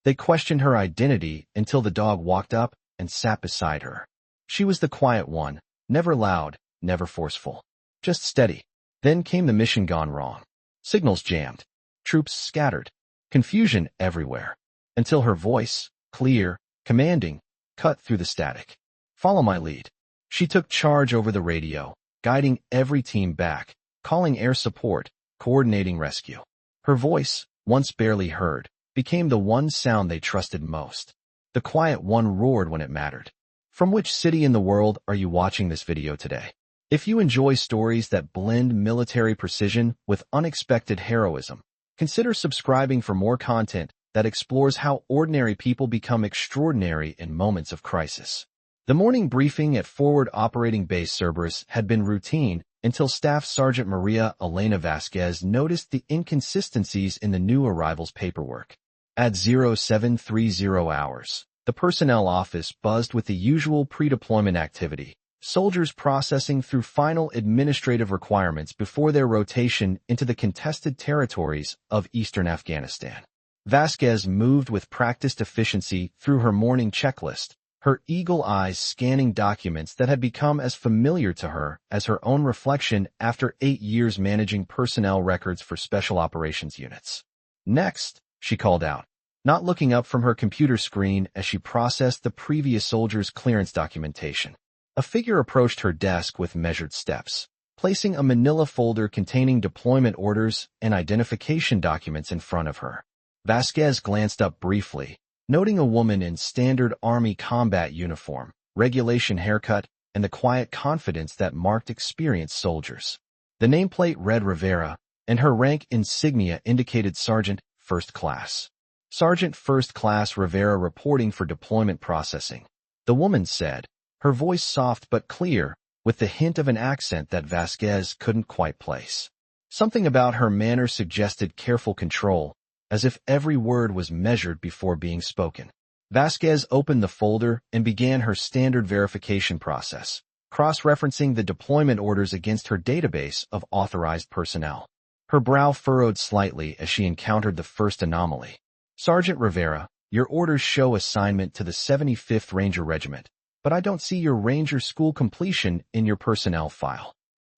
They questioned her identity until the dog walked up and sat beside her. She was the quiet one, never loud, never forceful, just steady. Then came the mission gone wrong. Signals jammed, troops scattered, confusion everywhere, until her voice, clear, commanding, cut through the static. "Follow my lead." She took charge over the radio, guiding every team back, calling air support, coordinating rescue. Her voice, once barely heard, became the one sound they trusted most. The quiet one roared when it mattered. From which city in the world are you watching this video today? If you enjoy stories that blend military precision with unexpected heroism, consider subscribing for more content that explores how ordinary people become extraordinary in moments of crisis. The morning briefing at Forward Operating Base Cerberus had been routine until Staff Sergeant Maria Elena Vasquez noticed the inconsistencies in the new arrivals' paperwork. At 0730 hours, the personnel office buzzed with the usual pre-deployment activity, soldiers processing through final administrative requirements before their rotation into the contested territories of eastern Afghanistan. Vasquez moved with practiced efficiency through her morning checklist, her eagle eyes scanning documents that had become as familiar to her as her own reflection after 8 years managing personnel records for special operations units. "Next," she called out, not looking up from her computer screen as she processed the previous soldier's clearance documentation. A figure approached her desk with measured steps, placing a manila folder containing deployment orders and identification documents in front of her. Vasquez glanced up briefly, noting a woman in standard Army combat uniform, regulation haircut, and the quiet confidence that marked experienced soldiers. The nameplate read Rivera, and her rank insignia indicated Sergeant First Class. "Sergeant First Class Rivera reporting for deployment processing," the woman said, her voice soft but clear, with the hint of an accent that Vasquez couldn't quite place. Something about her manner suggested careful control, as if every word was measured before being spoken. Vasquez opened the folder and began her standard verification process, cross-referencing the deployment orders against her database of authorized personnel. Her brow furrowed slightly as she encountered the first anomaly. "Sergeant Rivera, your orders show assignment to the 75th Ranger Regiment, but I don't see your Ranger school completion in your personnel file."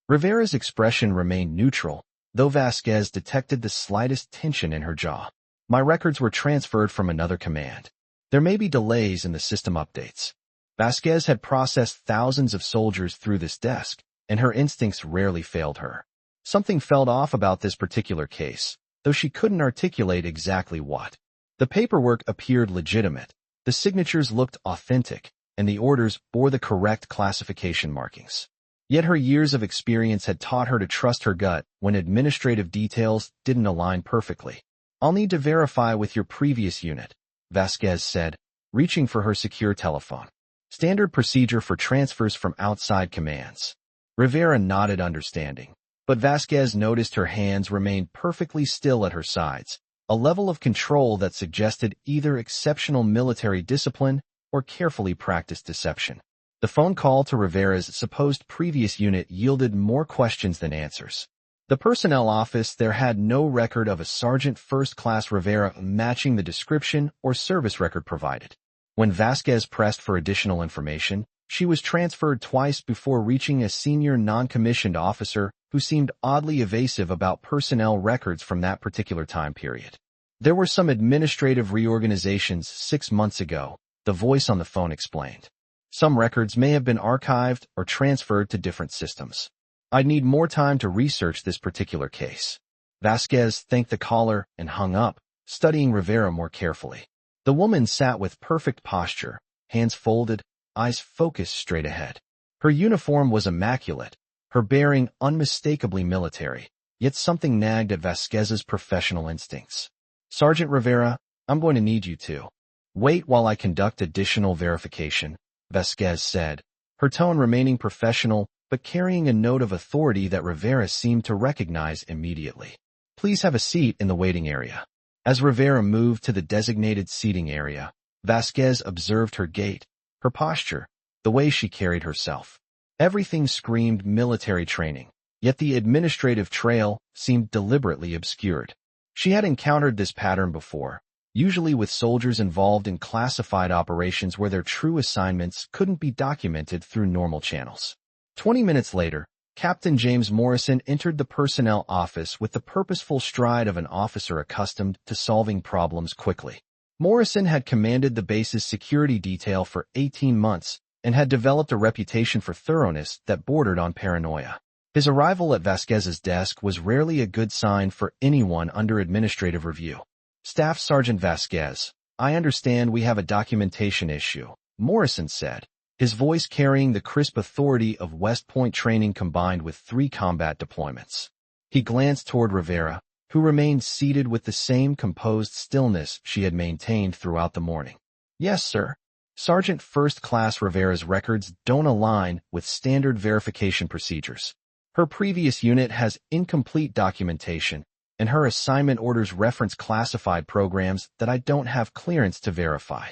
Rivera's expression remained neutral, though Vasquez detected the slightest tension in her jaw. "My records were transferred from another command. There may be delays in the system updates." Vasquez had processed thousands of soldiers through this desk, and her instincts rarely failed her. Something felt off about this particular case, though she couldn't articulate exactly what. The paperwork appeared legitimate, the signatures looked authentic, and the orders bore the correct classification markings. Yet her years of experience had taught her to trust her gut when administrative details didn't align perfectly. "I'll need to verify with your previous unit," Vasquez said, reaching for her secure telephone. "Standard procedure for transfers from outside commands." Rivera nodded understanding, but Vasquez noticed her hands remained perfectly still at her sides, a level of control that suggested either exceptional military discipline or carefully practiced deception. The phone call to Rivera's supposed previous unit yielded more questions than answers. The personnel office there had no record of a Sergeant First Class Rivera matching the description or service record provided. When Vasquez pressed for additional information, she was transferred twice before reaching a senior non-commissioned officer who seemed oddly evasive about personnel records from that particular time period. "There were some administrative reorganizations 6 months ago," the voice on the phone explained. "Some records may have been archived or transferred to different systems. I'd need more time to research this particular case." Vasquez thanked the caller and hung up, studying Rivera more carefully. The woman sat with perfect posture, hands folded, eyes focused straight ahead. Her uniform was immaculate, her bearing unmistakably military, yet something nagged at Vasquez's professional instincts. "Sergeant Rivera, I'm going to need you to wait while I conduct additional verification," Vasquez said, her tone remaining professional but carrying a note of authority that Rivera seemed to recognize immediately. "Please have a seat in the waiting area." As Rivera moved to the designated seating area, Vasquez observed her gait, her posture, the way she carried herself. Everything screamed military training, yet the administrative trail seemed deliberately obscured. She had encountered this pattern before, usually with soldiers involved in classified operations where their true assignments couldn't be documented through normal channels. 20 minutes later, Captain James Morrison entered the personnel office with the purposeful stride of an officer accustomed to solving problems quickly. Morrison had commanded the base's security detail for 18 months and had developed a reputation for thoroughness that bordered on paranoia. His arrival at Vasquez's desk was rarely a good sign for anyone under administrative review. Staff Sergeant Vasquez, I understand we have a documentation issue, Morrison said, his voice carrying the crisp authority of West Point training combined with 3 combat deployments. He glanced toward Rivera, who remained seated with the same composed stillness she had maintained throughout the morning. Yes, sir. Sergeant First Class Rivera's records don't align with standard verification procedures. Her previous unit has incomplete documentation, and her assignment orders reference classified programs that I don't have clearance to verify.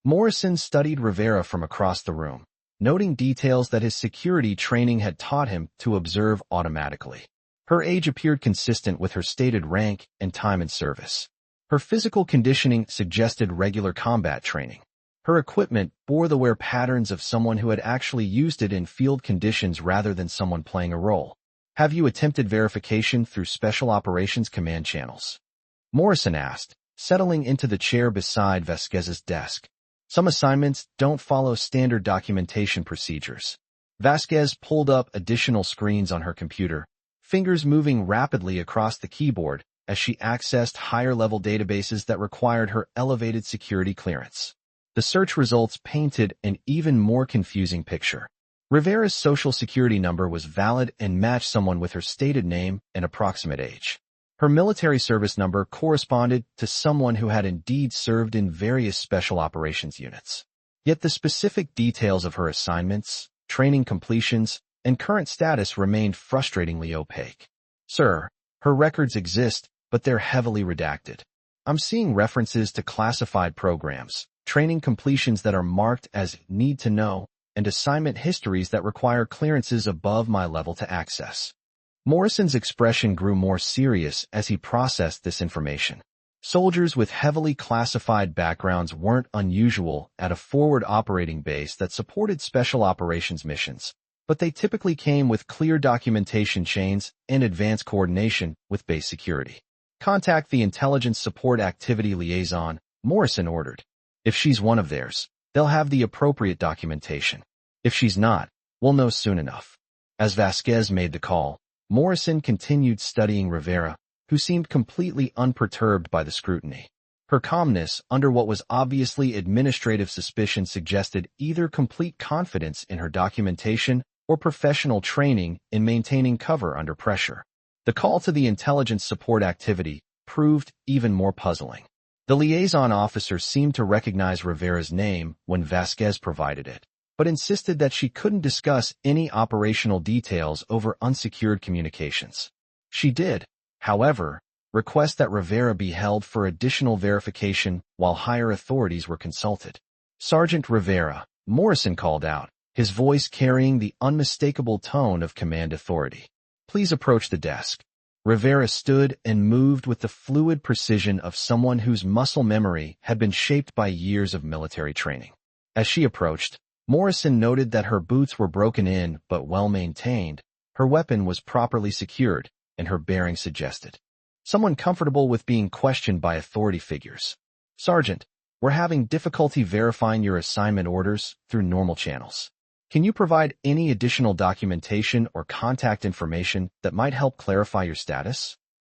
Morrison studied Rivera from across the room, noting details that his security training had taught him to observe automatically. Her age appeared consistent with her stated rank and time in service. Her physical conditioning suggested regular combat training. Her equipment bore the wear patterns of someone who had actually used it in field conditions rather than someone playing a role. Have you attempted verification through Special Operations Command channels? Morrison asked, settling into the chair beside Vasquez's desk. Some assignments don't follow standard documentation procedures. Vasquez pulled up additional screens on her computer, fingers moving rapidly across the keyboard as she accessed higher-level databases that required her elevated security clearance. The search results painted an even more confusing picture. Rivera's social security number was valid and matched someone with her stated name and approximate age. Her military service number corresponded to someone who had indeed served in various special operations units. Yet the specific details of her assignments, training completions, and current status remained frustratingly opaque. Sir, her records exist, but they're heavily redacted. I'm seeing references to classified programs, training completions that are marked as need to know, and assignment histories that require clearances above my level to access. Morrison's expression grew more serious as he processed this information. Soldiers with heavily classified backgrounds weren't unusual at a forward operating base that supported special operations missions, but they typically came with clear documentation chains and advanced coordination with base security. Contact the Intelligence Support Activity Liaison, Morrison ordered. If she's one of theirs, they'll have the appropriate documentation. If she's not, we'll know soon enough. As Vasquez made the call, Morrison continued studying Rivera, who seemed completely unperturbed by the scrutiny. Her calmness under what was obviously administrative suspicion suggested either complete confidence in her documentation or professional training in maintaining cover under pressure. The call to the intelligence support activity proved even more puzzling. The liaison officer seemed to recognize Rivera's name when Vasquez provided it, but insisted that she couldn't discuss any operational details over unsecured communications. She did, however, request that Rivera be held for additional verification while higher authorities were consulted. Sergeant Rivera, Morrison called out, his voice carrying the unmistakable tone of command authority. Please approach the desk. Rivera stood and moved with the fluid precision of someone whose muscle memory had been shaped by years of military training. As she approached, Morrison noted that her boots were broken in but well maintained, her weapon was properly secured, and her bearing suggested someone comfortable with being questioned by authority figures. Sergeant, we're having difficulty verifying your assignment orders through normal channels. Can you provide any additional documentation or contact information that might help clarify your status?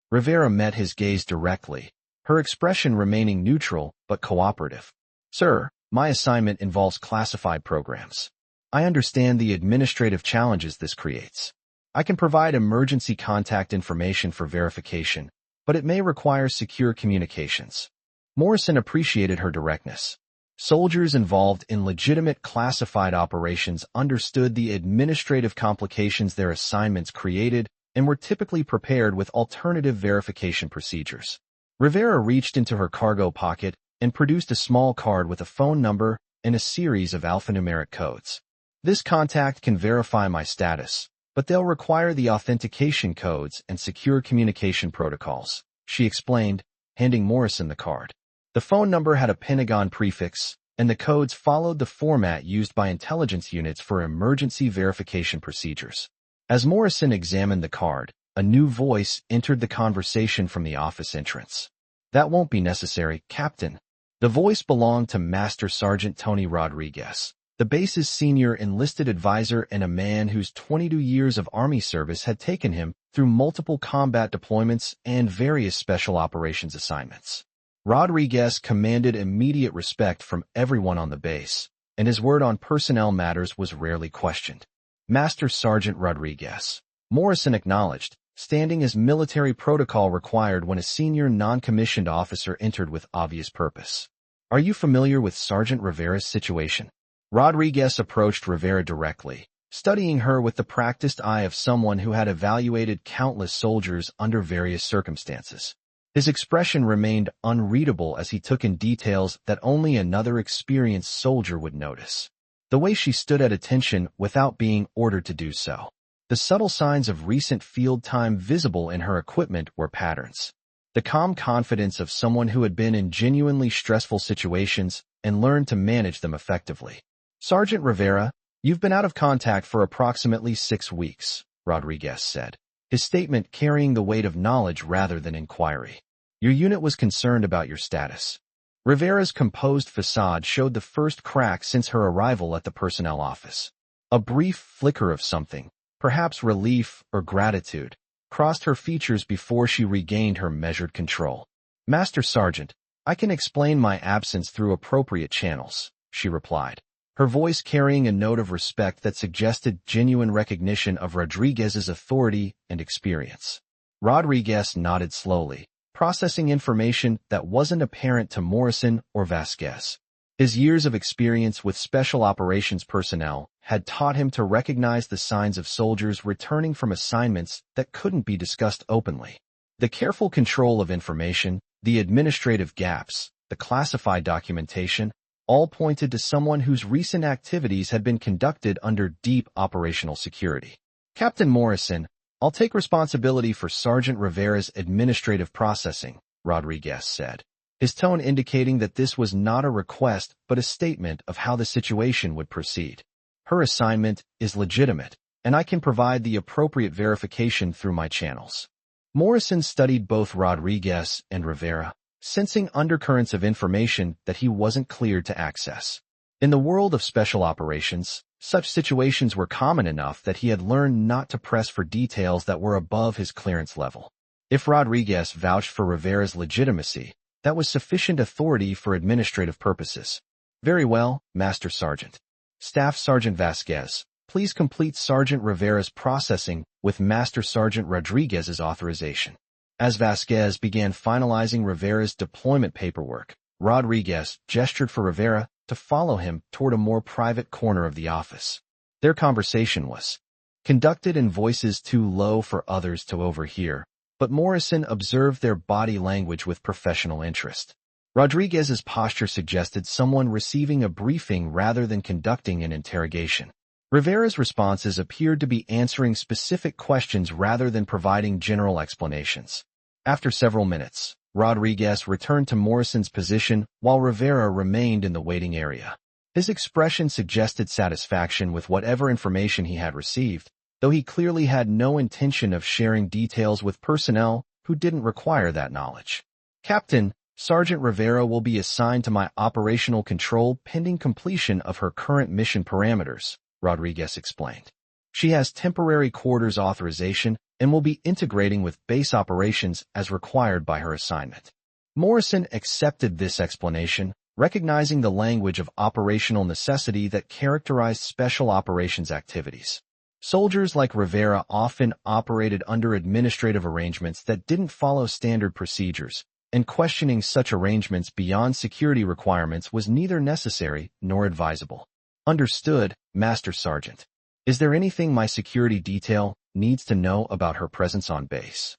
Rivera met his gaze directly, her expression remaining neutral but cooperative. Sir, my assignment involves classified programs. I understand the administrative challenges this creates. I can provide emergency contact information for verification, but it may require secure communications. Morrison appreciated her directness. Soldiers involved in legitimate classified operations understood the administrative complications their assignments created and were typically prepared with alternative verification procedures. Rivera reached into her cargo pocket and produced a small card with a phone number and a series of alphanumeric codes. This contact can verify my status, but they'll require the authentication codes and secure communication protocols, she explained, handing Morrison the card. The phone number had a Pentagon prefix, and the codes followed the format used by intelligence units for emergency verification procedures. As Morrison examined the card, a new voice entered the conversation from the office entrance. "That won't be necessary, Captain." The voice belonged to Master Sergeant Tony Rodriguez, the base's senior enlisted advisor and a man whose 22 years of Army service had taken him through multiple combat deployments and various special operations assignments. Rodriguez commanded immediate respect from everyone on the base, and his word on personnel matters was rarely questioned. "Master Sergeant Rodriguez," Morrison acknowledged, standing as military protocol required when a senior non-commissioned officer entered with obvious purpose. "Are you familiar with Sergeant Rivera's situation?" Rodriguez approached Rivera directly, studying her with the practiced eye of someone who had evaluated countless soldiers under various circumstances. His expression remained unreadable as he took in details that only another experienced soldier would notice. The way she stood at attention without being ordered to do so. The subtle signs of recent field time visible in her equipment were patterns. The calm confidence of someone who had been in genuinely stressful situations and learned to manage them effectively. "Sergeant Rivera, you've been out of contact for approximately 6 weeks, Rodriguez said, his statement carrying the weight of knowledge rather than inquiry. "Your unit was concerned about your status." Rivera's composed facade showed the first crack since her arrival at the personnel office. A brief flicker of something, perhaps relief or gratitude, crossed her features before she regained her measured control. "Master Sergeant, I can explain my absence through appropriate channels," she replied, her voice carrying a note of respect that suggested genuine recognition of Rodriguez's authority and experience. Rodriguez nodded slowly, processing information that wasn't apparent to Morrison or Vasquez. His years of experience with special operations personnel had taught him to recognize the signs of soldiers returning from assignments that couldn't be discussed openly. The careful control of information, the administrative gaps, the classified documentation, all pointed to someone whose recent activities had been conducted under deep operational security. "Captain Morrison, I'll take responsibility for Sergeant Rivera's administrative processing," Rodriguez said, his tone indicating that this was not a request but a statement of how the situation would proceed. "Her assignment is legitimate, and I can provide the appropriate verification through my channels." Morrison studied both Rodriguez and Rivera, sensing undercurrents of information that he wasn't cleared to access. In the world of special operations, such situations were common enough that he had learned not to press for details that were above his clearance level. If Rodriguez vouched for Rivera's legitimacy, that was sufficient authority for administrative purposes. "Very well, Master Sergeant." Staff Sergeant Vasquez, please complete Sergeant Rivera's processing with Master Sergeant Rodriguez's authorization. As Vasquez began finalizing Rivera's deployment paperwork, Rodriguez gestured for Rivera to follow him toward a more private corner of the office. Their conversation was conducted in voices too low for others to overhear, but Morrison observed their body language with professional interest. Rodriguez's posture suggested someone receiving a briefing rather than conducting an interrogation. Rivera's responses appeared to be answering specific questions rather than providing general explanations. After several minutes, Rodriguez returned to Morrison's position while Rivera remained in the waiting area. His expression suggested satisfaction with whatever information he had received, though he clearly had no intention of sharing details with personnel who didn't require that knowledge. "Captain, Sergeant Rivera will be assigned to my operational control pending completion of her current mission parameters," Rodriguez explained. "She has temporary quarters authorization and will be integrating with base operations as required by her assignment." Morrison accepted this explanation, recognizing the language of operational necessity that characterized special operations activities. Soldiers like Rivera often operated under administrative arrangements that didn't follow standard procedures, and questioning such arrangements beyond security requirements was neither necessary nor advisable. "Understood, Master Sergeant. Is there anything my security detail needs to know about her presence on base?"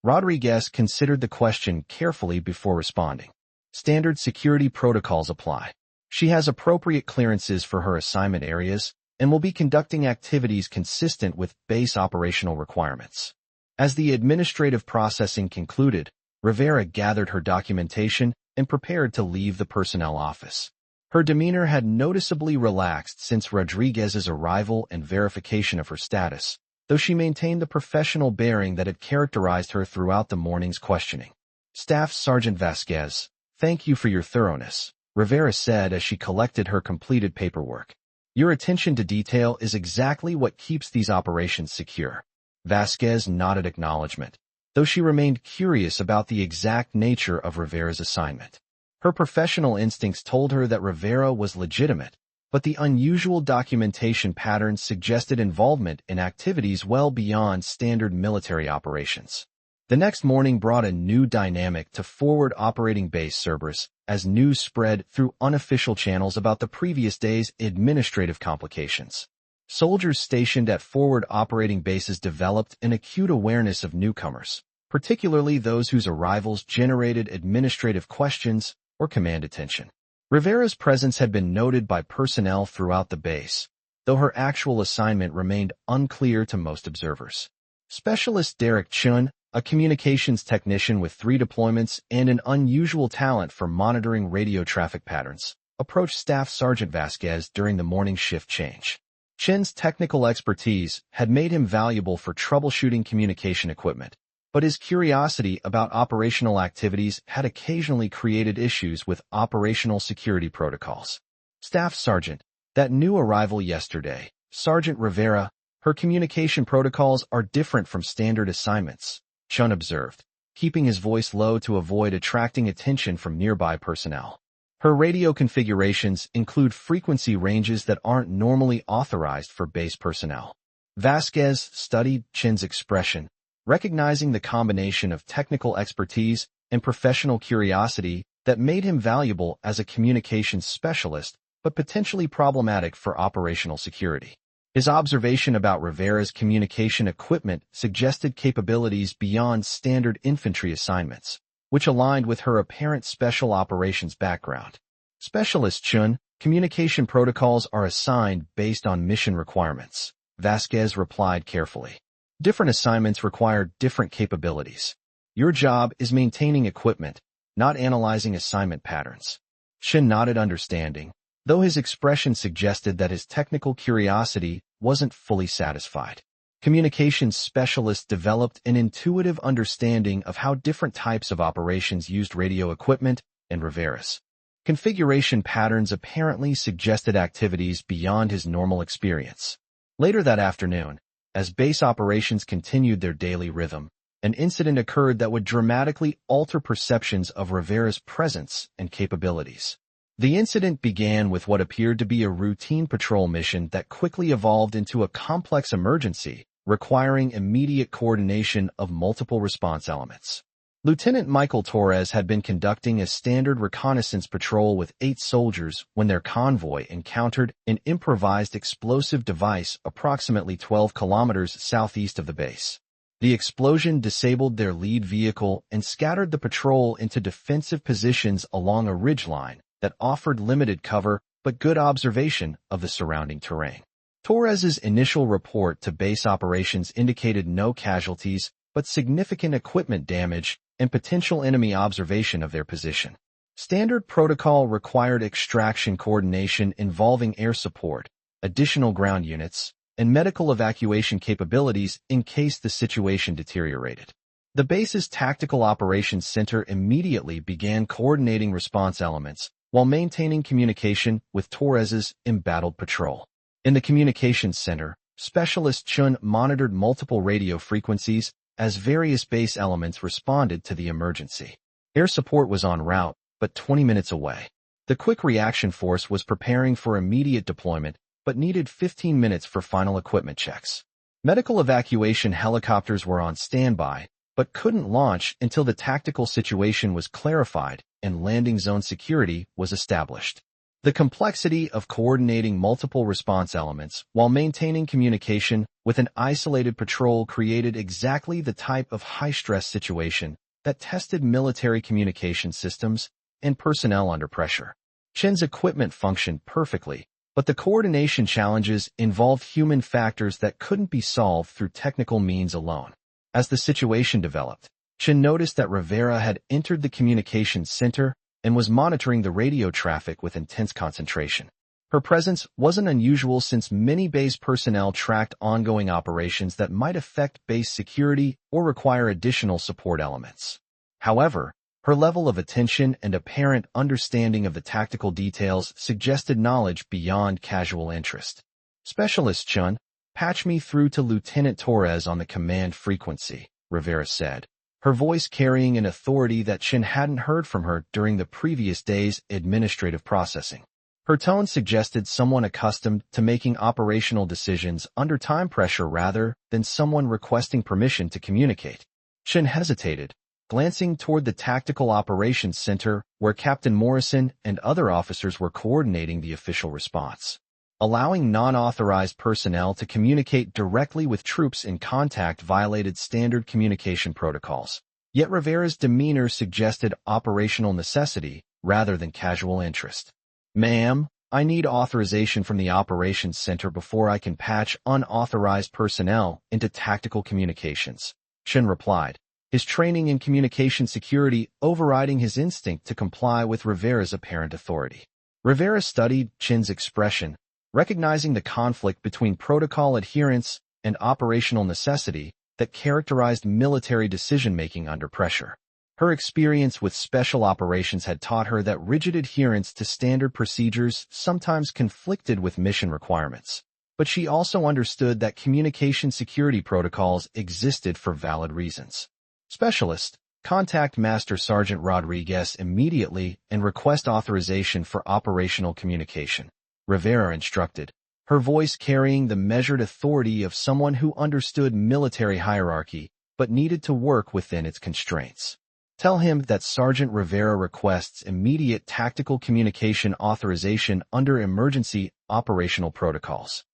Rodriguez considered the question carefully before responding. "Standard security protocols apply. She has appropriate clearances for her assignment areas and will be conducting activities consistent with base operational requirements." As the administrative processing concluded, Rivera gathered her documentation and prepared to leave the personnel office. Her demeanor had noticeably relaxed since Rodriguez's arrival and verification of her status, though she maintained the professional bearing that had characterized her throughout the morning's questioning. Staff Sergeant Vasquez, thank you for your thoroughness, Rivera said as she collected her completed paperwork. Your attention to detail is exactly what keeps these operations secure. Vasquez nodded acknowledgement, though she remained curious about the exact nature of Rivera's assignment. Her professional instincts told her that Rivera was legitimate, but the unusual documentation patterns suggested involvement in activities well beyond standard military operations. The next morning brought a new dynamic to forward operating base Cerberus as news spread through unofficial channels about the previous day's administrative complications. Soldiers stationed at forward operating bases developed an acute awareness of newcomers, particularly those whose arrivals generated administrative questions or command attention. Rivera's presence had been noted by personnel throughout the base, though her actual assignment remained unclear to most observers. Specialist Derek Chun, a communications technician with 3 deployments and an unusual talent for monitoring radio traffic patterns, approached Staff Sergeant Vasquez during the morning shift change. Chin's technical expertise had made him valuable for troubleshooting communication equipment, but his curiosity about operational activities had occasionally created issues with operational security protocols. Staff Sergeant, that new arrival yesterday, Sergeant Rivera, her communication protocols are different from standard assignments, Chun observed, keeping his voice low to avoid attracting attention from nearby personnel. Her radio configurations include frequency ranges that aren't normally authorized for base personnel. Vasquez studied Chin's expression, recognizing the combination of technical expertise and professional curiosity that made him valuable as a communications specialist, but potentially problematic for operational security. His observation about Rivera's communication equipment suggested capabilities beyond standard infantry assignments, which aligned with her apparent special operations background. Specialist Chun, communication protocols are assigned based on mission requirements, Vasquez replied carefully. Different assignments require different capabilities. Your job is maintaining equipment, not analyzing assignment patterns. Chin nodded understanding, though his expression suggested that his technical curiosity wasn't fully satisfied. Communications specialists developed an intuitive understanding of how different types of operations used radio equipment and Rivera's configuration patterns apparently suggested activities beyond his normal experience. Later that afternoon, as base operations continued their daily rhythm, an incident occurred that would dramatically alter perceptions of Rivera's presence and capabilities. The incident began with what appeared to be a routine patrol mission that quickly evolved into a complex emergency, requiring immediate coordination of multiple response elements. Lieutenant Michael Torres had been conducting a standard reconnaissance patrol with 8 soldiers when their convoy encountered an improvised explosive device approximately 12 kilometers southeast of the base. The explosion disabled their lead vehicle and scattered the patrol into defensive positions along a ridgeline that offered limited cover but good observation of the surrounding terrain. Torres's initial report to base operations indicated no casualties but significant equipment damage and potential enemy observation of their position. Standard protocol required extraction coordination involving air support, additional ground units, and medical evacuation capabilities in case the situation deteriorated. The base's Tactical Operations Center immediately began coordinating response elements while maintaining communication with Torres's embattled patrol. In the Communications Center, Specialist Chun monitored multiple radio frequencies as various base elements responded to the emergency. Air support was en route, but 20 minutes away. The Quick Reaction Force was preparing for immediate deployment, but needed 15 minutes for final equipment checks. Medical evacuation helicopters were on standby, but couldn't launch until the tactical situation was clarified and landing zone security was established. The complexity of coordinating multiple response elements while maintaining communication with an isolated patrol created exactly the type of high-stress situation that tested military communication systems and personnel under pressure. Chin's equipment functioned perfectly, but the coordination challenges involved human factors that couldn't be solved through technical means alone. As the situation developed, Chin noticed that Rivera had entered the communications center and was monitoring the radio traffic with intense concentration. Her presence wasn't unusual since many base personnel tracked ongoing operations that might affect base security or require additional support elements. However, her level of attention and apparent understanding of the tactical details suggested knowledge beyond casual interest. Specialist Chun, patch me through to Lieutenant Torres on the command frequency, Rivera said, her voice carrying an authority that Chen hadn't heard from her during the previous day's administrative processing. Her tone suggested someone accustomed to making operational decisions under time pressure rather than someone requesting permission to communicate. Chen hesitated, glancing toward the Tactical Operations Center where Captain Morrison and other officers were coordinating the official response. Allowing non-authorized personnel to communicate directly with troops in contact violated standard communication protocols. Yet Rivera's demeanor suggested operational necessity rather than casual interest. Ma'am, I need authorization from the Operations Center before I can patch unauthorized personnel into tactical communications, Chen replied, his training in communication security overriding his instinct to comply with Rivera's apparent authority. Rivera studied Chen's expression, recognizing the conflict between protocol adherence and operational necessity that characterized military decision-making under pressure. Her experience with special operations had taught her that rigid adherence to standard procedures sometimes conflicted with mission requirements. But she also understood that communication security protocols existed for valid reasons. Specialist, contact Master Sergeant Rodriguez immediately and request authorization for operational communication, Rivera instructed, her voice carrying the measured authority of someone who understood military hierarchy but needed to work within its constraints. Tell him that Sergeant Rivera requests immediate tactical communication authorization under emergency operational protocols.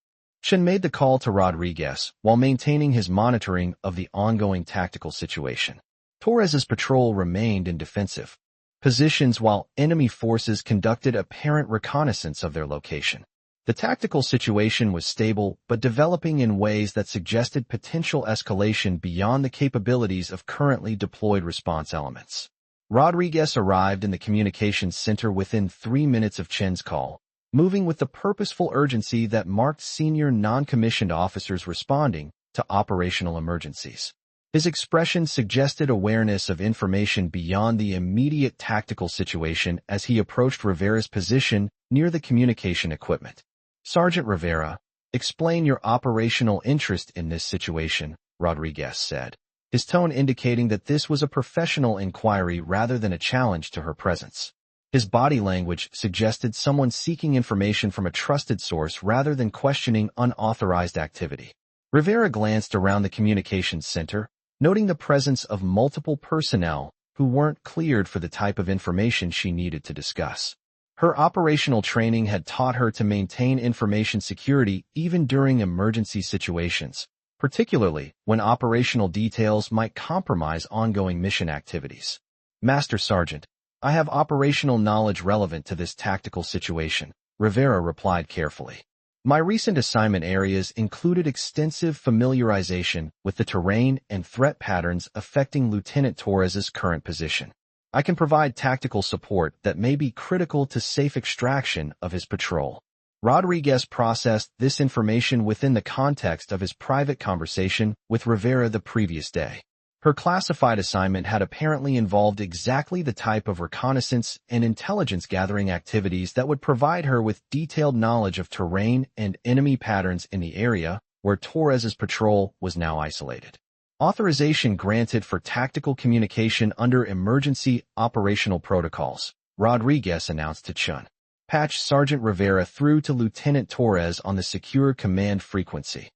Chen made the call to Rodriguez while maintaining his monitoring of the ongoing tactical situation. Torres's patrol remained in defensive positions while enemy forces conducted apparent reconnaissance of their location. The tactical situation was stable but developing in ways that suggested potential escalation beyond the capabilities of currently deployed response elements. Rodriguez arrived in the communications center within 3 minutes of Chen's call, moving with the purposeful urgency that marked senior non-commissioned officers responding to operational emergencies. His expression suggested awareness of information beyond the immediate tactical situation as he approached Rivera's position near the communication equipment. Sergeant Rivera, explain your operational interest in this situation, Rodriguez said, his tone indicating that this was a professional inquiry rather than a challenge to her presence. His body language suggested someone seeking information from a trusted source rather than questioning unauthorized activity. Rivera glanced around the communications center, noting the presence of multiple personnel who weren't cleared for the type of information she needed to discuss. Her operational training had taught her to maintain information security even during emergency situations, particularly when operational details might compromise ongoing mission activities. Master Sergeant, I have operational knowledge relevant to this tactical situation, Rivera replied carefully. My recent assignment areas included extensive familiarization with the terrain and threat patterns affecting Lieutenant Torres's current position. I can provide tactical support that may be critical to safe extraction of his patrol. Rodriguez processed this information within the context of his private conversation with Rivera the previous day. Her classified assignment had apparently involved exactly the type of reconnaissance and intelligence-gathering activities that would provide her with detailed knowledge of terrain and enemy patterns in the area where Torres's patrol was now isolated. Authorization granted for tactical communication under emergency operational protocols, Rodriguez announced to Chun. Patch Sergeant Rivera through to Lieutenant Torres on the secure command frequency.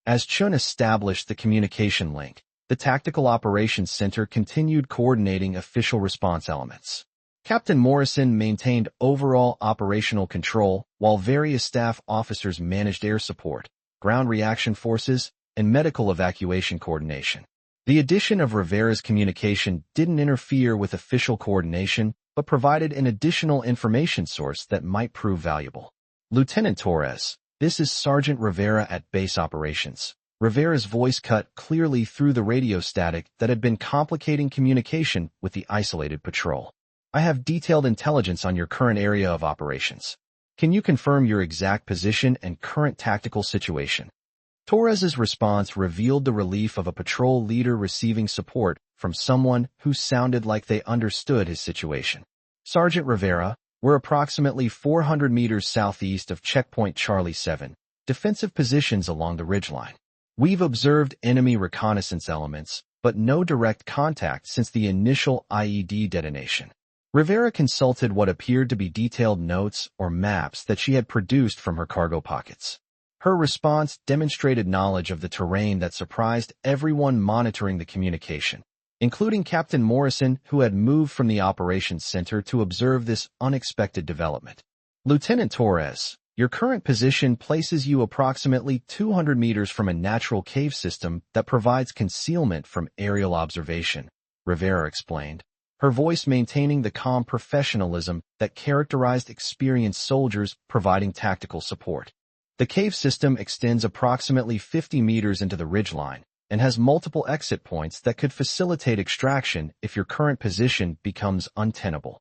As Chun established the communication link, the Tactical Operations Center continued coordinating official response elements. Captain Morrison maintained overall operational control, while various staff officers managed air support, ground reaction forces, and medical evacuation coordination. The addition of Rivera's communication didn't interfere with official coordination, but provided an additional information source that might prove valuable. Lieutenant Torres, this is Sergeant Rivera at base operations. Rivera's voice cut clearly through the radio static that had been complicating communication with the isolated patrol. I have detailed intelligence on your current area of operations. Can you confirm your exact position and current tactical situation? Torres's response revealed the relief of a patrol leader receiving support from someone who sounded like they understood his situation. Sergeant Rivera, we're approximately 400 meters southeast of Checkpoint Charlie 7, defensive positions along the ridgeline. We've observed enemy reconnaissance elements, but no direct contact since the initial IED detonation. Rivera consulted what appeared to be detailed notes or maps that she had produced from her cargo pockets. Her response demonstrated knowledge of the terrain that surprised everyone monitoring the communication, including Captain Morrison, who had moved from the operations center to observe this unexpected development. Lieutenant Torres, your current position places you approximately 200 meters from a natural cave system that provides concealment from aerial observation, Rivera explained, her voice maintaining the calm professionalism that characterized experienced soldiers providing tactical support. The cave system extends approximately 50 meters into the ridgeline and has multiple exit points that could facilitate extraction if your current position becomes untenable.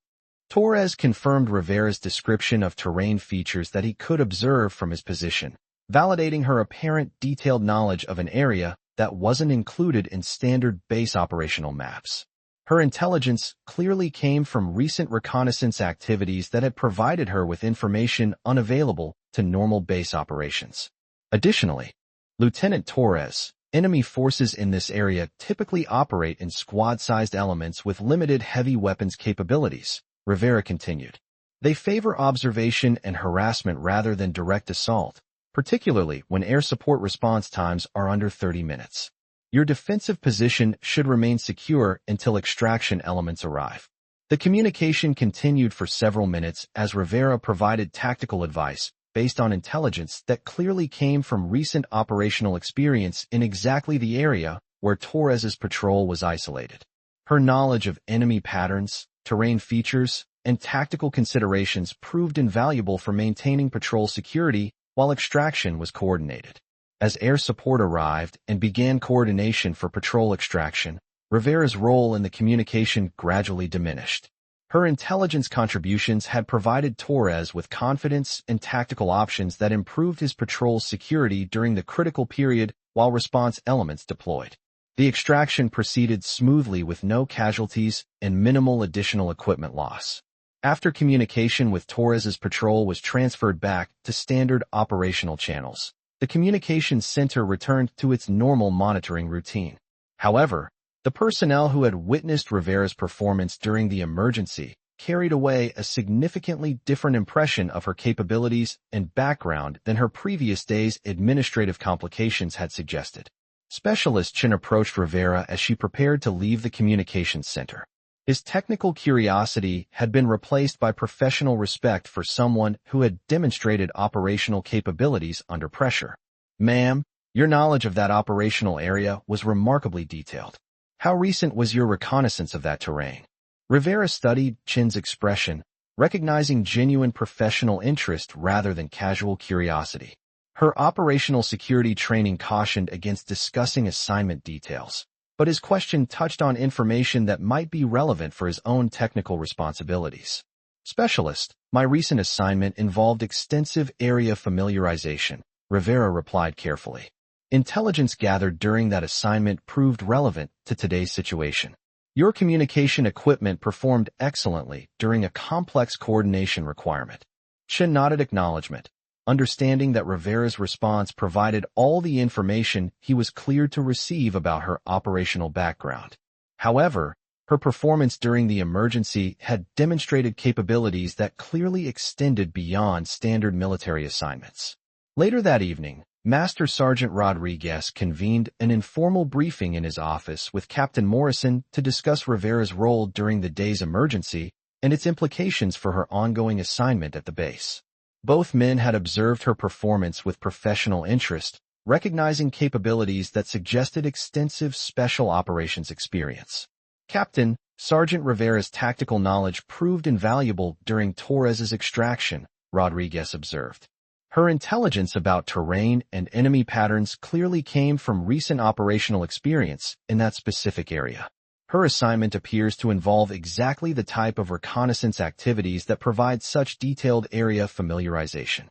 Torres confirmed Rivera's description of terrain features that he could observe from his position, validating her apparent detailed knowledge of an area that wasn't included in standard base operational maps. Her intelligence clearly came from recent reconnaissance activities that had provided her with information unavailable to normal base operations. Additionally, Lieutenant Torres, enemy forces in this area typically operate in squad-sized elements with limited heavy weapons capabilities, Rivera continued. They favor observation and harassment rather than direct assault, particularly when air support response times are under 30 minutes. Your defensive position should remain secure until extraction elements arrive. The communication continued for several minutes as Rivera provided tactical advice based on intelligence that clearly came from recent operational experience in exactly the area where Torres's patrol was isolated. Her knowledge of enemy patterns, terrain features, and tactical considerations proved invaluable for maintaining patrol security while extraction was coordinated. As air support arrived and began coordination for patrol extraction, Rivera's role in the communication gradually diminished. Her intelligence contributions had provided Torres with confidence and tactical options that improved his patrol's security during the critical period while response elements deployed. The extraction proceeded smoothly with no casualties and minimal additional equipment loss. After communication with Torres's patrol was transferred back to standard operational channels, the communications center returned to its normal monitoring routine. However, the personnel who had witnessed Rivera's performance during the emergency carried away a significantly different impression of her capabilities and background than her previous day's administrative complications had suggested. Specialist Chin approached Rivera as she prepared to leave the communications center. His technical curiosity had been replaced by professional respect for someone who had demonstrated operational capabilities under pressure. Ma'am, your knowledge of that operational area was remarkably detailed. How recent was your reconnaissance of that terrain? Rivera studied Chin's expression, recognizing genuine professional interest rather than casual curiosity. Her operational security training cautioned against discussing assignment details, but his question touched on information that might be relevant for his own technical responsibilities. Specialist, my recent assignment involved extensive area familiarization, Rivera replied carefully. Intelligence gathered during that assignment proved relevant to today's situation. Your communication equipment performed excellently during a complex coordination requirement. Chin nodded acknowledgement, understanding that Rivera's response provided all the information he was cleared to receive about her operational background. However, her performance during the emergency had demonstrated capabilities that clearly extended beyond standard military assignments. Later that evening, Master Sergeant Rodriguez convened an informal briefing in his office with Captain Morrison to discuss Rivera's role during the day's emergency and its implications for her ongoing assignment at the base. Both men had observed her performance with professional interest, recognizing capabilities that suggested extensive special operations experience. Captain, Sergeant Rivera's tactical knowledge proved invaluable during Torres's extraction, Rodriguez observed. Her intelligence about terrain and enemy patterns clearly came from recent operational experience in that specific area. Her assignment appears to involve exactly the type of reconnaissance activities that provide such detailed area familiarization.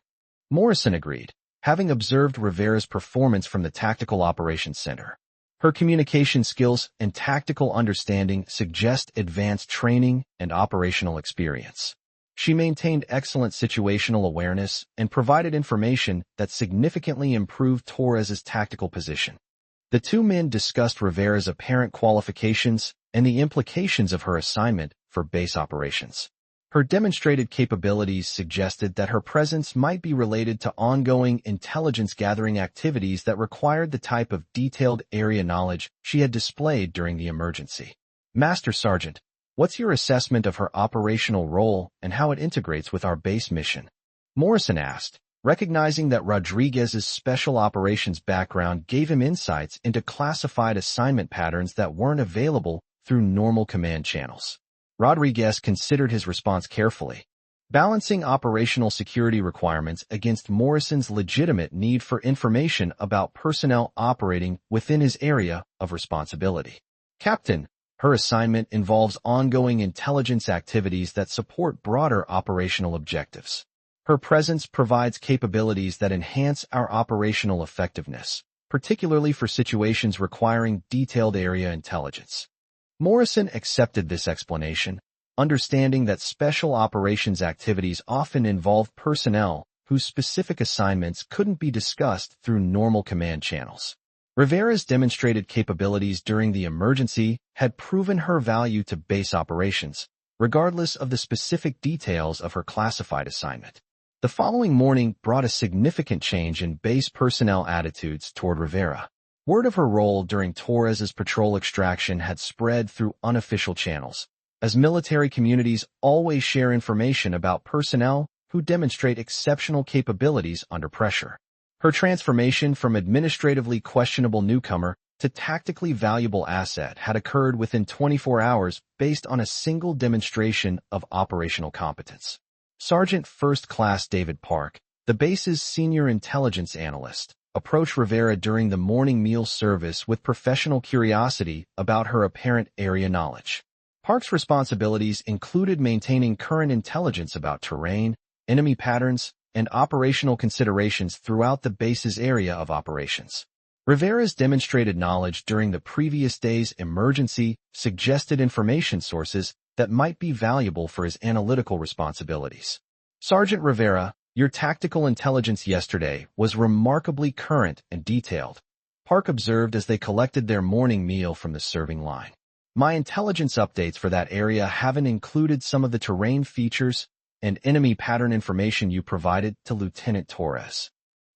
Morrison agreed, having observed Rivera's performance from the Tactical Operations Center. Her communication skills and tactical understanding suggest advanced training and operational experience. She maintained excellent situational awareness and provided information that significantly improved Torres's tactical position. The two men discussed Rivera's apparent qualifications and the implications of her assignment for base operations. Her demonstrated capabilities suggested that her presence might be related to ongoing intelligence-gathering activities that required the type of detailed area knowledge she had displayed during the emergency. Master Sergeant, what's your assessment of her operational role and how it integrates with our base mission? Morrison asked, recognizing that Rodriguez's special operations background gave him insights into classified assignment patterns that weren't available through normal command channels. Rodriguez considered his response carefully, balancing operational security requirements against Morrison's legitimate need for information about personnel operating within his area of responsibility. Captain, her assignment involves ongoing intelligence activities that support broader operational objectives. Her presence provides capabilities that enhance our operational effectiveness, particularly for situations requiring detailed area intelligence. Morrison accepted this explanation, understanding that special operations activities often involve personnel whose specific assignments couldn't be discussed through normal command channels. Rivera's demonstrated capabilities during the emergency had proven her value to base operations, regardless of the specific details of her classified assignment. The following morning brought a significant change in base personnel attitudes toward Rivera. Word of her role during Torres's patrol extraction had spread through unofficial channels, as military communities always share information about personnel who demonstrate exceptional capabilities under pressure. Her transformation from administratively questionable newcomer to tactically valuable asset had occurred within 24 hours based on a single demonstration of operational competence. Sergeant First Class David Park, the base's senior intelligence analyst, approached Rivera during the morning meal service with professional curiosity about her apparent area knowledge. Park's responsibilities included maintaining current intelligence about terrain, enemy patterns, and operational considerations throughout the base's area of operations. Rivera's demonstrated knowledge during the previous day's emergency suggested information sources that might be valuable for his analytical responsibilities. Sergeant Rivera, your tactical intelligence yesterday was remarkably current and detailed, Park observed as they collected their morning meal from the serving line. My intelligence updates for that area haven't included some of the terrain features and enemy pattern information you provided to Lieutenant Torres.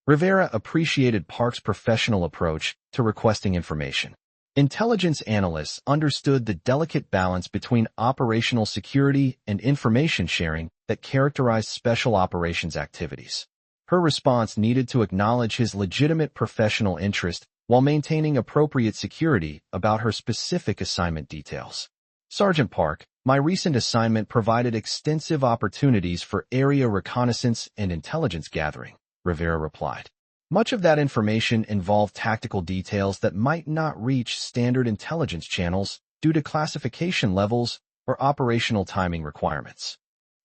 Rivera appreciated Park's professional approach to requesting information. Intelligence analysts understood the delicate balance between operational security and information sharing that characterized special operations activities. Her response needed to acknowledge his legitimate professional interest while maintaining appropriate security about her specific assignment details. Sergeant Park, my recent assignment provided extensive opportunities for area reconnaissance and intelligence gathering, Rivera replied. Much of that information involved tactical details that might not reach standard intelligence channels due to classification levels or operational timing requirements.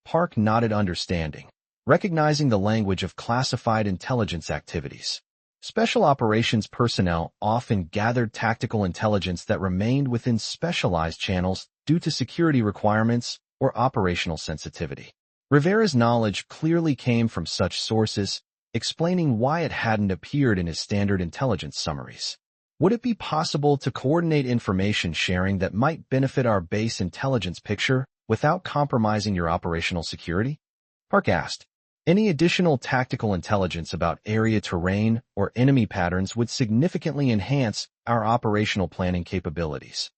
Park nodded understanding, recognizing the language of classified intelligence activities. Special operations personnel often gathered tactical intelligence that remained within specialized channels due to security requirements or operational sensitivity. Rivera's knowledge clearly came from such sources, explaining why it hadn't appeared in his standard intelligence summaries. Would it be possible to coordinate information sharing that might benefit our base intelligence picture without compromising your operational security? Park asked. Any additional tactical intelligence about area terrain or enemy patterns would significantly enhance our operational planning capabilities.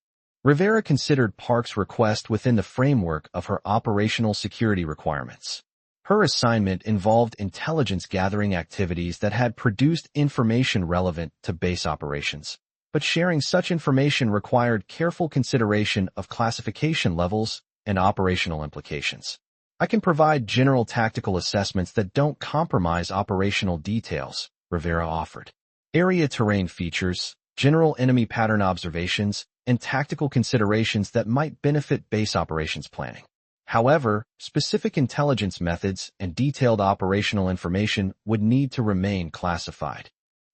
Rivera considered Park's request within the framework of her operational security requirements. Her assignment involved intelligence gathering activities that had produced information relevant to base operations, but sharing such information required careful consideration of classification levels and operational implications. I can provide general tactical assessments that don't compromise operational details, Rivera offered. Area terrain features, general enemy pattern observations, and tactical considerations that might benefit base operations planning. However, specific intelligence methods and detailed operational information would need to remain classified.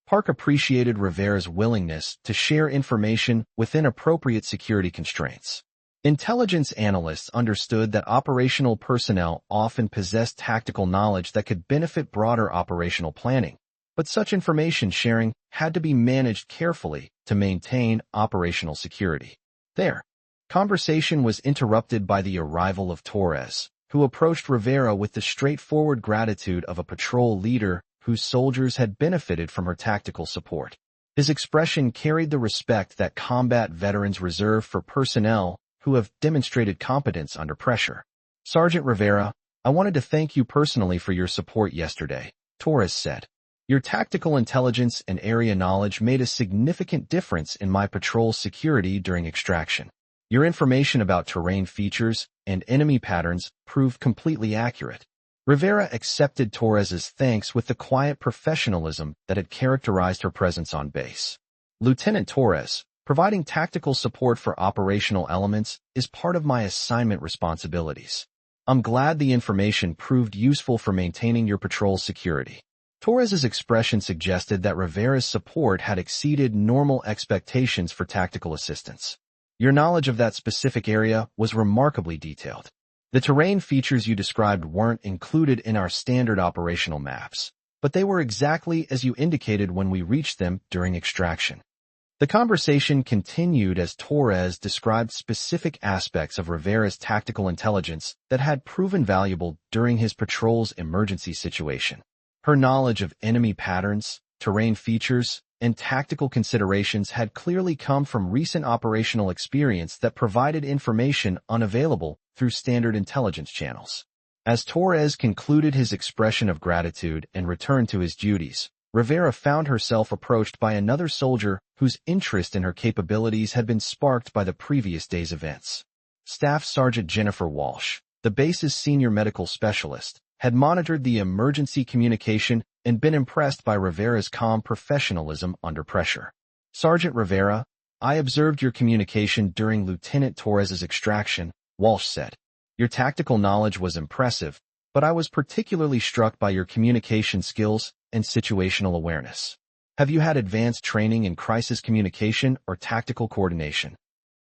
Park appreciated Rivera's willingness to share information within appropriate security constraints. Intelligence analysts understood that operational personnel often possessed tactical knowledge that could benefit broader operational planning, but such information sharing had to be managed carefully to maintain operational security. Their conversation was interrupted by the arrival of Torres, who approached Rivera with the straightforward gratitude of a patrol leader whose soldiers had benefited from her tactical support. His expression carried the respect that combat veterans reserve for personnel who have demonstrated competence under pressure. "Sergeant Rivera, I wanted to thank you personally for your support yesterday," Torres said. "Your tactical intelligence and area knowledge made a significant difference in my patrol's security during extraction. Your information about terrain features and enemy patterns proved completely accurate." Rivera accepted Torres's thanks with the quiet professionalism that had characterized her presence on base. "Lieutenant Torres, providing tactical support for operational elements is part of my assignment responsibilities. I'm glad the information proved useful for maintaining your patrol's security." Torres's expression suggested that Rivera's support had exceeded normal expectations for tactical assistance. "Your knowledge of that specific area was remarkably detailed. The terrain features you described weren't included in our standard operational maps, but they were exactly as you indicated when we reached them during extraction." The conversation continued as Torres described specific aspects of Rivera's tactical intelligence that had proven valuable during his patrol's emergency situation. Her knowledge of enemy patterns, terrain features, and tactical considerations had clearly come from recent operational experience that provided information unavailable through standard intelligence channels. As Torres concluded his expression of gratitude and returned to his duties, Rivera found herself approached by another soldier whose interest in her capabilities had been sparked by the previous day's events. Staff Sergeant Jennifer Walsh, the base's senior medical specialist, had monitored the emergency communication and been impressed by Rivera's calm professionalism under pressure. "Sergeant Rivera, I observed your communication during Lieutenant Torres's extraction," Walsh said. "Your tactical knowledge was impressive, but I was particularly struck by your communication skills and situational awareness. Have you had advanced training in crisis communication or tactical coordination?"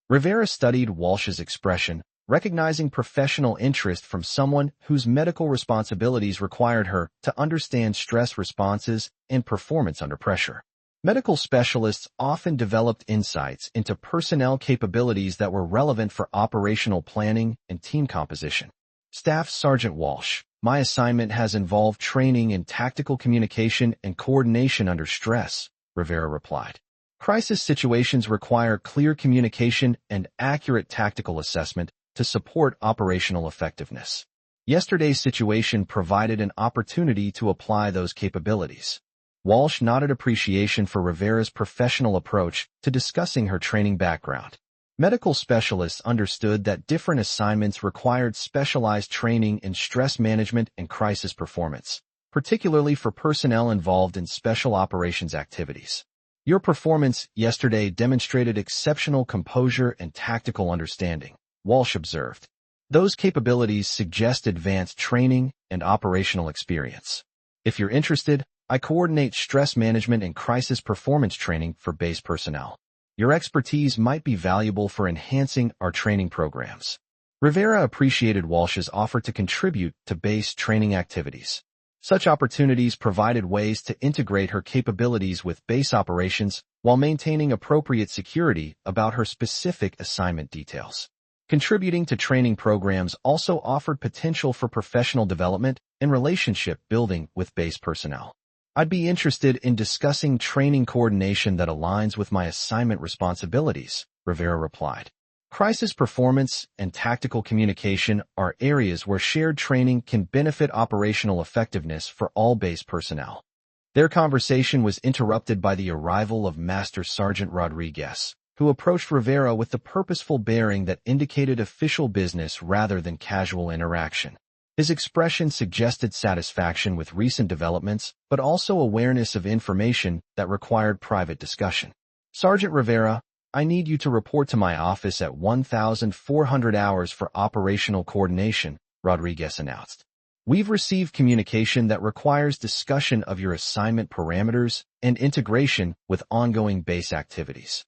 Rivera studied Walsh's expression, recognizing professional interest from someone whose medical responsibilities required her to understand stress responses and performance under pressure. Medical specialists often developed insights into personnel capabilities that were relevant for operational planning and team composition. "Staff Sergeant Walsh, my assignment has involved training in tactical communication and coordination under stress," Rivera replied. "Crisis situations require clear communication and accurate tactical assessment to support operational effectiveness. Yesterday's situation provided an opportunity to apply those capabilities." Walsh nodded appreciation for Rivera's professional approach to discussing her training background. Medical specialists understood that different assignments required specialized training in stress management and crisis performance, particularly for personnel involved in special operations activities. "Your performance yesterday demonstrated exceptional composure and tactical understanding," Walsh observed. "Those capabilities suggest advanced training and operational experience. If you're interested, I coordinate stress management and crisis performance training for base personnel. Your expertise might be valuable for enhancing our training programs." Rivera appreciated Walsh's offer to contribute to base training activities. Such opportunities provided ways to integrate her capabilities with base operations while maintaining appropriate security about her specific assignment details. Contributing to training programs also offered potential for professional development and relationship building with base personnel. "I'd be interested in discussing training coordination that aligns with my assignment responsibilities," Rivera replied. "Crisis performance and tactical communication are areas where shared training can benefit operational effectiveness for all base personnel." Their conversation was interrupted by the arrival of Master Sergeant Rodriguez, who approached Rivera with the purposeful bearing that indicated official business rather than casual interaction. His expression suggested satisfaction with recent developments, but also awareness of information that required private discussion. "Sergeant Rivera, I need you to report to my office at 1,400 hours for operational coordination, Rodriguez announced. We've received communication that requires discussion of your assignment parameters and integration with ongoing base activities.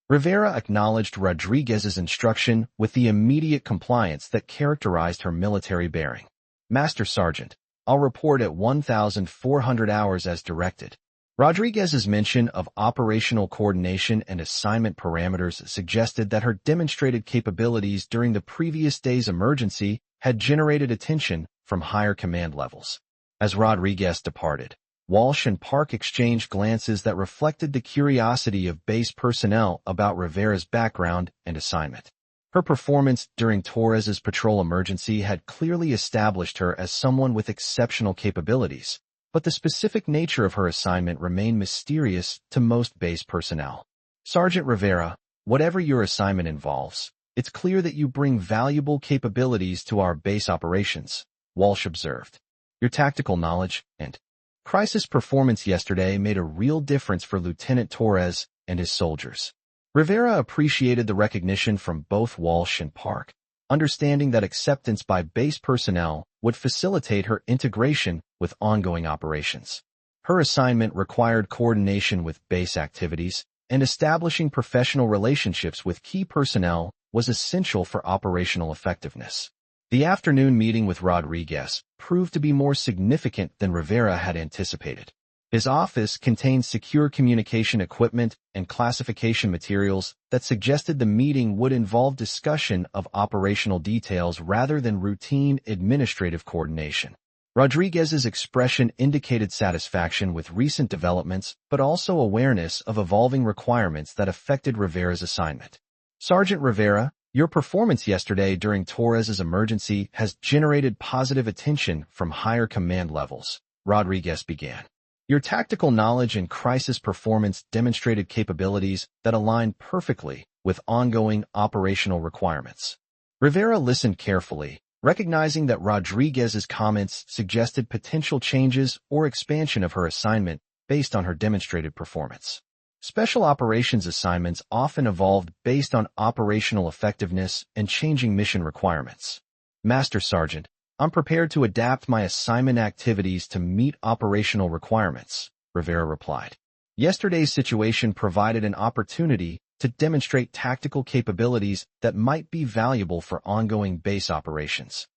Rivera acknowledged Rodriguez's instruction with the immediate compliance that characterized her military bearing. Master Sergeant, I'll report at 1,400 hours as directed. Rodriguez's mention of operational coordination and assignment parameters suggested that her demonstrated capabilities during the previous day's emergency had generated attention from higher command levels. As Rodriguez departed, Walsh and Park exchanged glances that reflected the curiosity of base personnel about Rivera's background and assignment. Her performance during Torres's patrol emergency had clearly established her as someone with exceptional capabilities, but the specific nature of her assignment remained mysterious to most base personnel. Sergeant Rivera, whatever your assignment involves, it's clear that you bring valuable capabilities to our base operations, Walsh observed. Your tactical knowledge and crisis performance yesterday made a real difference for Lieutenant Torres and his soldiers. Rivera appreciated the recognition from both Walsh and Park, understanding that acceptance by base personnel would facilitate her integration with ongoing operations. Her assignment required coordination with base activities, and establishing professional relationships with key personnel was essential for operational effectiveness. The afternoon meeting with Rodriguez proved to be more significant than Rivera had anticipated. His office contained secure communication equipment and classification materials that suggested the meeting would involve discussion of operational details rather than routine administrative coordination. Rodriguez's expression indicated satisfaction with recent developments, but also awareness of evolving requirements that affected Rivera's assignment. Sergeant Rivera, your performance yesterday during Torres's emergency has generated positive attention from higher command levels, Rodriguez began. Your tactical knowledge and crisis performance demonstrated capabilities that align perfectly with ongoing operational requirements. Rivera listened carefully, recognizing that Rodriguez's comments suggested potential changes or expansion of her assignment based on her demonstrated performance. Special operations assignments often evolved based on operational effectiveness and changing mission requirements. Master Sergeant, I'm prepared to adapt my assignment activities to meet operational requirements, Rivera replied. Yesterday's situation provided an opportunity to demonstrate tactical capabilities that might be valuable for ongoing base operations.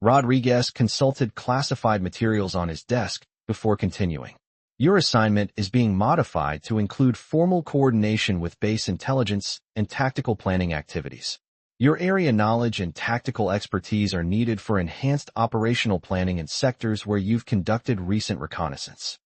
Rodriguez consulted classified materials on his desk before continuing. Your assignment is being modified to include formal coordination with base intelligence and tactical planning activities. Your area knowledge and tactical expertise are needed for enhanced operational planning in sectors where you've conducted recent reconnaissance.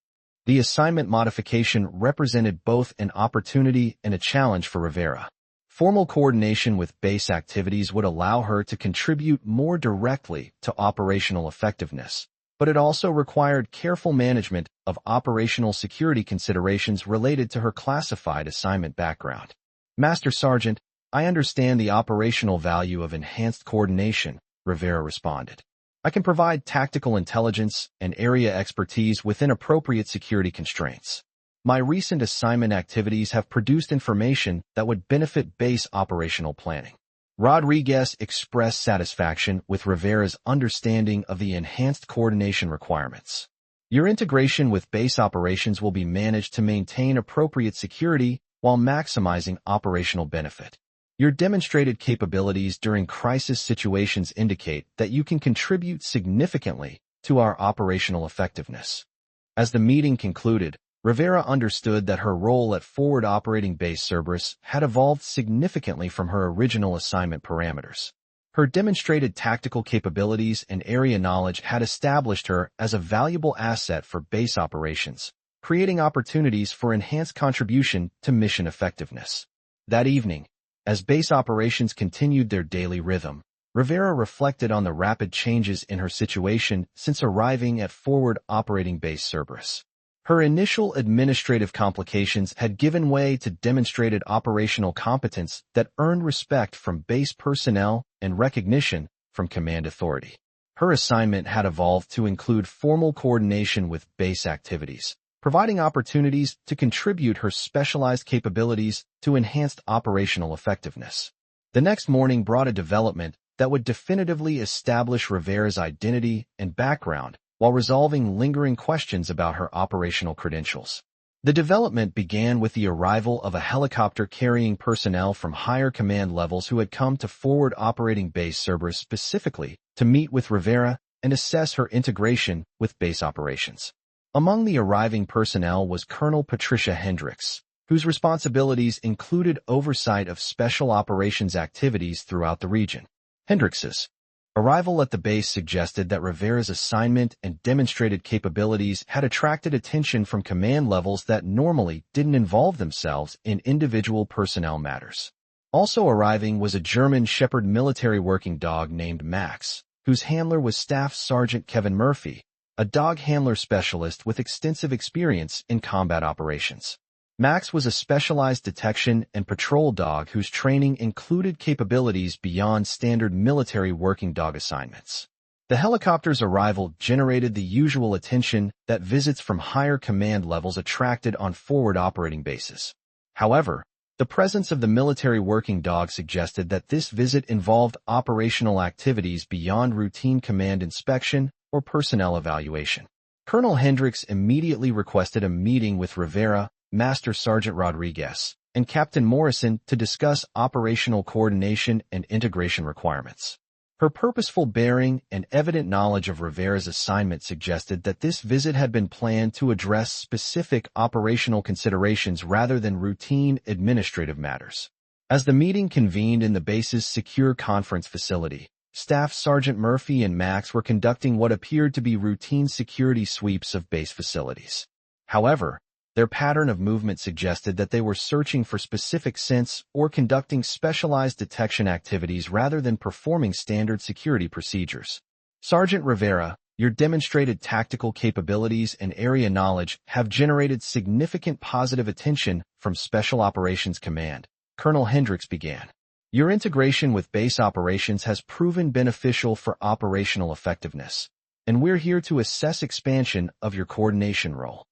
The assignment modification represented both an opportunity and a challenge for Rivera. Formal coordination with base activities would allow her to contribute more directly to operational effectiveness, but it also required careful management of operational security considerations related to her classified assignment background. Master Sergeant, I understand the operational value of enhanced coordination, Rivera responded. I can provide tactical intelligence and area expertise within appropriate security constraints. My recent assignment activities have produced information that would benefit base operational planning. Rodriguez expressed satisfaction with Rivera's understanding of the enhanced coordination requirements. Your integration with base operations will be managed to maintain appropriate security while maximizing operational benefit. Your demonstrated capabilities during crisis situations indicate that you can contribute significantly to our operational effectiveness. As the meeting concluded, Rivera understood that her role at Forward Operating Base Cerberus had evolved significantly from her original assignment parameters. Her demonstrated tactical capabilities and area knowledge had established her as a valuable asset for base operations, creating opportunities for enhanced contribution to mission effectiveness. That evening, as base operations continued their daily rhythm, Rivera reflected on the rapid changes in her situation since arriving at Forward Operating Base Cerberus. Her initial administrative complications had given way to demonstrated operational competence that earned respect from base personnel and recognition from command authority. Her assignment had evolved to include formal coordination with base activities, providing opportunities to contribute her specialized capabilities to enhanced operational effectiveness. The next morning brought a development that would definitively establish Rivera's identity and background while resolving lingering questions about her operational credentials. The development began with the arrival of a helicopter carrying personnel from higher command levels who had come to Forward Operating Base Cerberus specifically to meet with Rivera and assess her integration with base operations. Among the arriving personnel was Colonel Patricia Hendricks, whose responsibilities included oversight of special operations activities throughout the region. Hendricks's arrival at the base suggested that Rivera's assignment and demonstrated capabilities had attracted attention from command levels that normally didn't involve themselves in individual personnel matters. Also arriving was a German Shepherd military working dog named Max, whose handler was Staff Sergeant Kevin Murphy, a dog handler specialist with extensive experience in combat operations. Max was a specialized detection and patrol dog whose training included capabilities beyond standard military working dog assignments. The helicopter's arrival generated the usual attention that visits from higher command levels attracted on forward operating bases. However, the presence of the military working dog suggested that this visit involved operational activities beyond routine command inspection or personnel evaluation. Colonel Hendricks immediately requested a meeting with Rivera, Master Sergeant Rodriguez, and Captain Morrison to discuss operational coordination and integration requirements. Her purposeful bearing and evident knowledge of Rivera's assignment suggested that this visit had been planned to address specific operational considerations rather than routine administrative matters. As the meeting convened in the base's secure conference facility, Staff Sergeant Murphy and Max were conducting what appeared to be routine security sweeps of base facilities. However, their pattern of movement suggested that they were searching for specific scents or conducting specialized detection activities rather than performing standard security procedures. Sergeant Rivera, your demonstrated tactical capabilities and area knowledge have generated significant positive attention from Special Operations Command, Colonel Hendricks began. Your integration with base operations has proven beneficial for operational effectiveness, and we're here to assess expansion of your coordination role.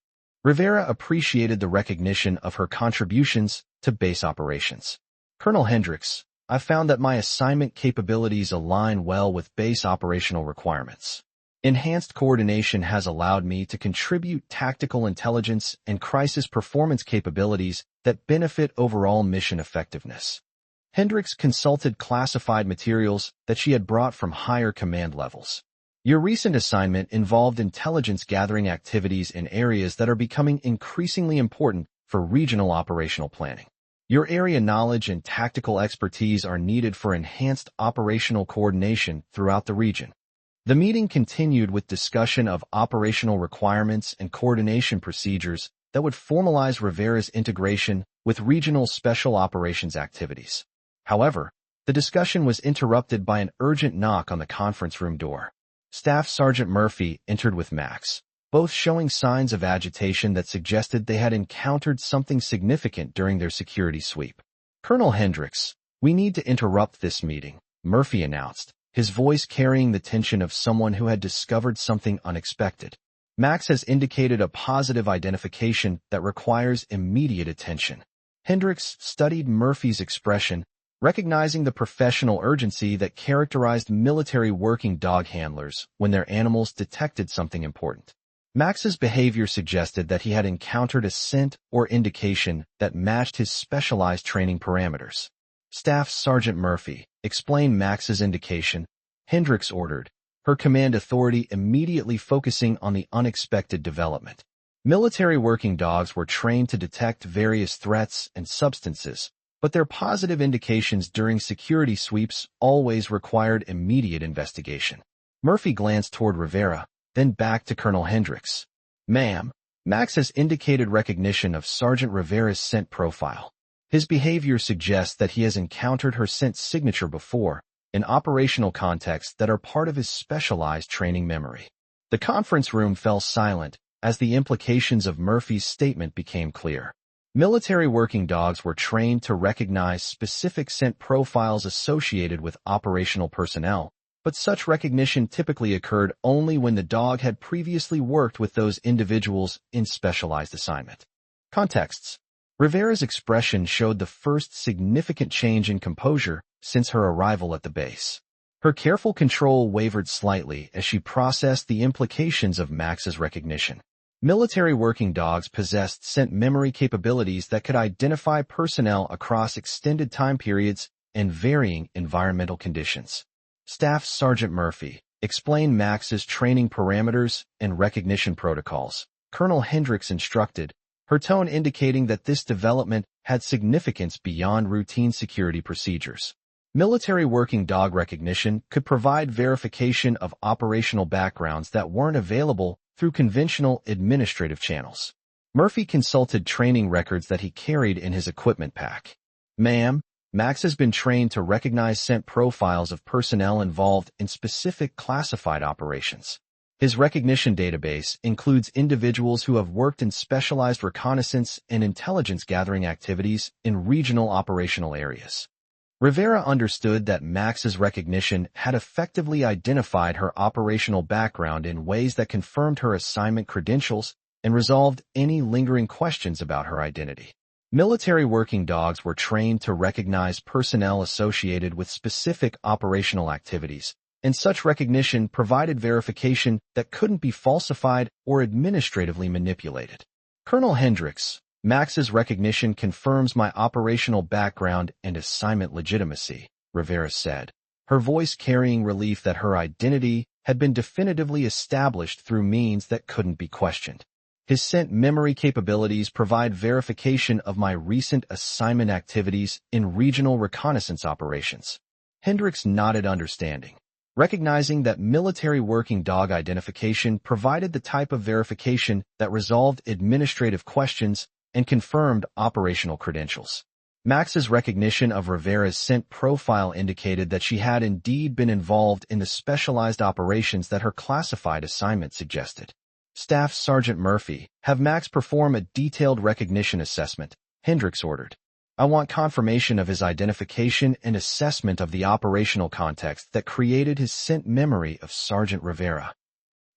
Rivera appreciated the recognition of her contributions to base operations. Colonel Hendricks, I found that my assignment capabilities align well with base operational requirements. Enhanced coordination has allowed me to contribute tactical intelligence and crisis performance capabilities that benefit overall mission effectiveness. Hendricks consulted classified materials that she had brought from higher command levels. Your recent assignment involved intelligence gathering activities in areas that are becoming increasingly important for regional operational planning. Your area knowledge and tactical expertise are needed for enhanced operational coordination throughout the region. The meeting continued with discussion of operational requirements and coordination procedures that would formalize Rivera's integration with regional special operations activities. However, the discussion was interrupted by an urgent knock on the conference room door. Staff Sergeant Murphy entered with Max, both showing signs of agitation that suggested they had encountered something significant during their security sweep. Colonel Hendricks, we need to interrupt this meeting, Murphy announced, his voice carrying the tension of someone who had discovered something unexpected. Max has indicated a positive identification that requires immediate attention. Hendricks studied Murphy's expression, recognizing the professional urgency that characterized military working dog handlers when their animals detected something important. Max's behavior suggested that he had encountered a scent or indication that matched his specialized training parameters. Staff Sergeant Murphy, explain Max's indication, Hendricks ordered, her command authority immediately focusing on the unexpected development. Military working dogs were trained to detect various threats and substances, but their positive indications during security sweeps always required immediate investigation. Murphy glanced toward Rivera, then back to Colonel Hendricks. Ma'am, Max has indicated recognition of Sergeant Rivera's scent profile. His behavior suggests that he has encountered her scent signature before, in operational contexts that are part of his specialized training memory. The conference room fell silent as the implications of Murphy's statement became clear. Military working dogs were trained to recognize specific scent profiles associated with operational personnel, but such recognition typically occurred only when the dog had previously worked with those individuals in specialized assignment. Contexts. Rivera's expression showed the first significant change in composure since her arrival at the base. Her careful control wavered slightly as she processed the implications of Max's recognition. Military working dogs possessed scent memory capabilities that could identify personnel across extended time periods and varying environmental conditions. Staff Sergeant Murphy explained Max's training parameters and recognition protocols. Colonel Hendricks instructed, her tone indicating that this development had significance beyond routine security procedures. Military working dog recognition could provide verification of operational backgrounds that weren't available through conventional administrative channels. Murphy consulted training records that he carried in his equipment pack. Ma'am, Max has been trained to recognize scent profiles of personnel involved in specific classified operations. His recognition database includes individuals who have worked in specialized reconnaissance and intelligence gathering activities in regional operational areas. Rivera understood that Max's recognition had effectively identified her operational background in ways that confirmed her assignment credentials and resolved any lingering questions about her identity. Military working dogs were trained to recognize personnel associated with specific operational activities, and such recognition provided verification that couldn't be falsified or administratively manipulated. Colonel Hendricks, Max's recognition confirms my operational background and assignment legitimacy, Rivera said, her voice carrying relief that her identity had been definitively established through means that couldn't be questioned. His scent memory capabilities provide verification of my recent assignment activities in regional reconnaissance operations. Hendricks nodded understanding, recognizing that military working dog identification provided the type of verification that resolved administrative questions and confirmed operational credentials. Max's recognition of Rivera's scent profile indicated that she had indeed been involved in the specialized operations that her classified assignment suggested. Staff Sergeant Murphy, have Max perform a detailed recognition assessment, Hendricks ordered. I want confirmation of his identification and assessment of the operational context that created his scent memory of Sergeant Rivera.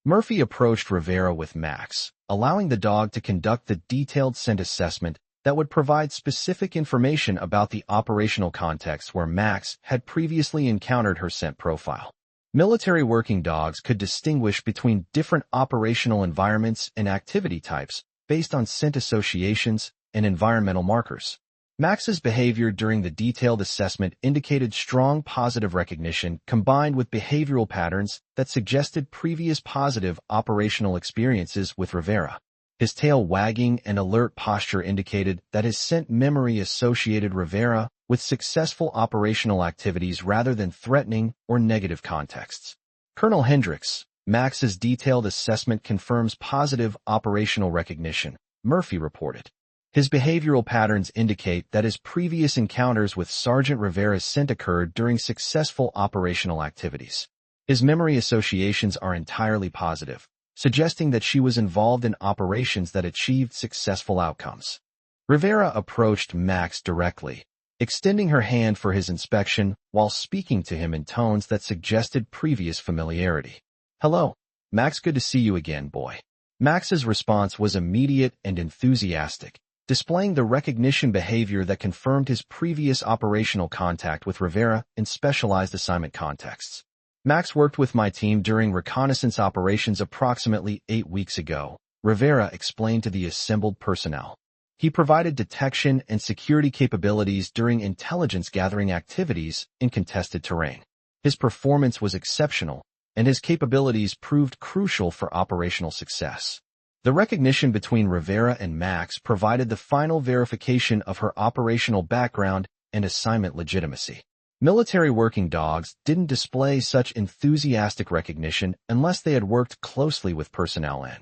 Murphy approached Rivera with Max, allowing the dog to conduct the detailed scent assessment that would provide specific information about the operational context where Max had previously encountered her scent profile. Military working dogs could distinguish between different operational environments and activity types based on scent associations and environmental markers. Max's behavior during the detailed assessment indicated strong positive recognition combined with behavioral patterns that suggested previous positive operational experiences with Rivera. His tail wagging and alert posture indicated that his scent memory associated Rivera with successful operational activities rather than threatening or negative contexts. Colonel Hendricks, Max's detailed assessment confirms positive operational recognition, Murphy reported. His behavioral patterns indicate that his previous encounters with Sergeant Rivera's scent occurred during successful operational activities. His memory associations are entirely positive, suggesting that she was involved in operations that achieved successful outcomes. Rivera approached Max directly, extending her hand for his inspection while speaking to him in tones that suggested previous familiarity. Hello, Max, good to see you again, boy. Max's response was immediate and enthusiastic, displaying the recognition behavior that confirmed his previous operational contact with Rivera in specialized assignment contexts. Max worked with my team during reconnaissance operations approximately 8 weeks ago, Rivera explained to the assembled personnel. He provided detection and security capabilities during intelligence gathering activities in contested terrain. His performance was exceptional, and his capabilities proved crucial for operational success. The recognition between Rivera and Max provided the final verification of her operational background and assignment legitimacy. Military working dogs didn't display such enthusiastic recognition unless they had worked closely with personnel in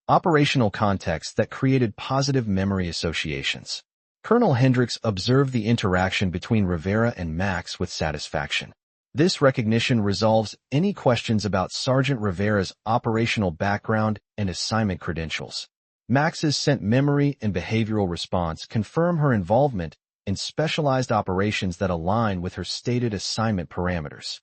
operational contexts that created positive memory associations. Colonel Hendricks observed the interaction between Rivera and Max with satisfaction. This recognition resolves any questions about Sergeant Rivera's operational background and assignment credentials. Max's scent memory and behavioral response confirm her involvement in specialized operations that align with her stated assignment parameters.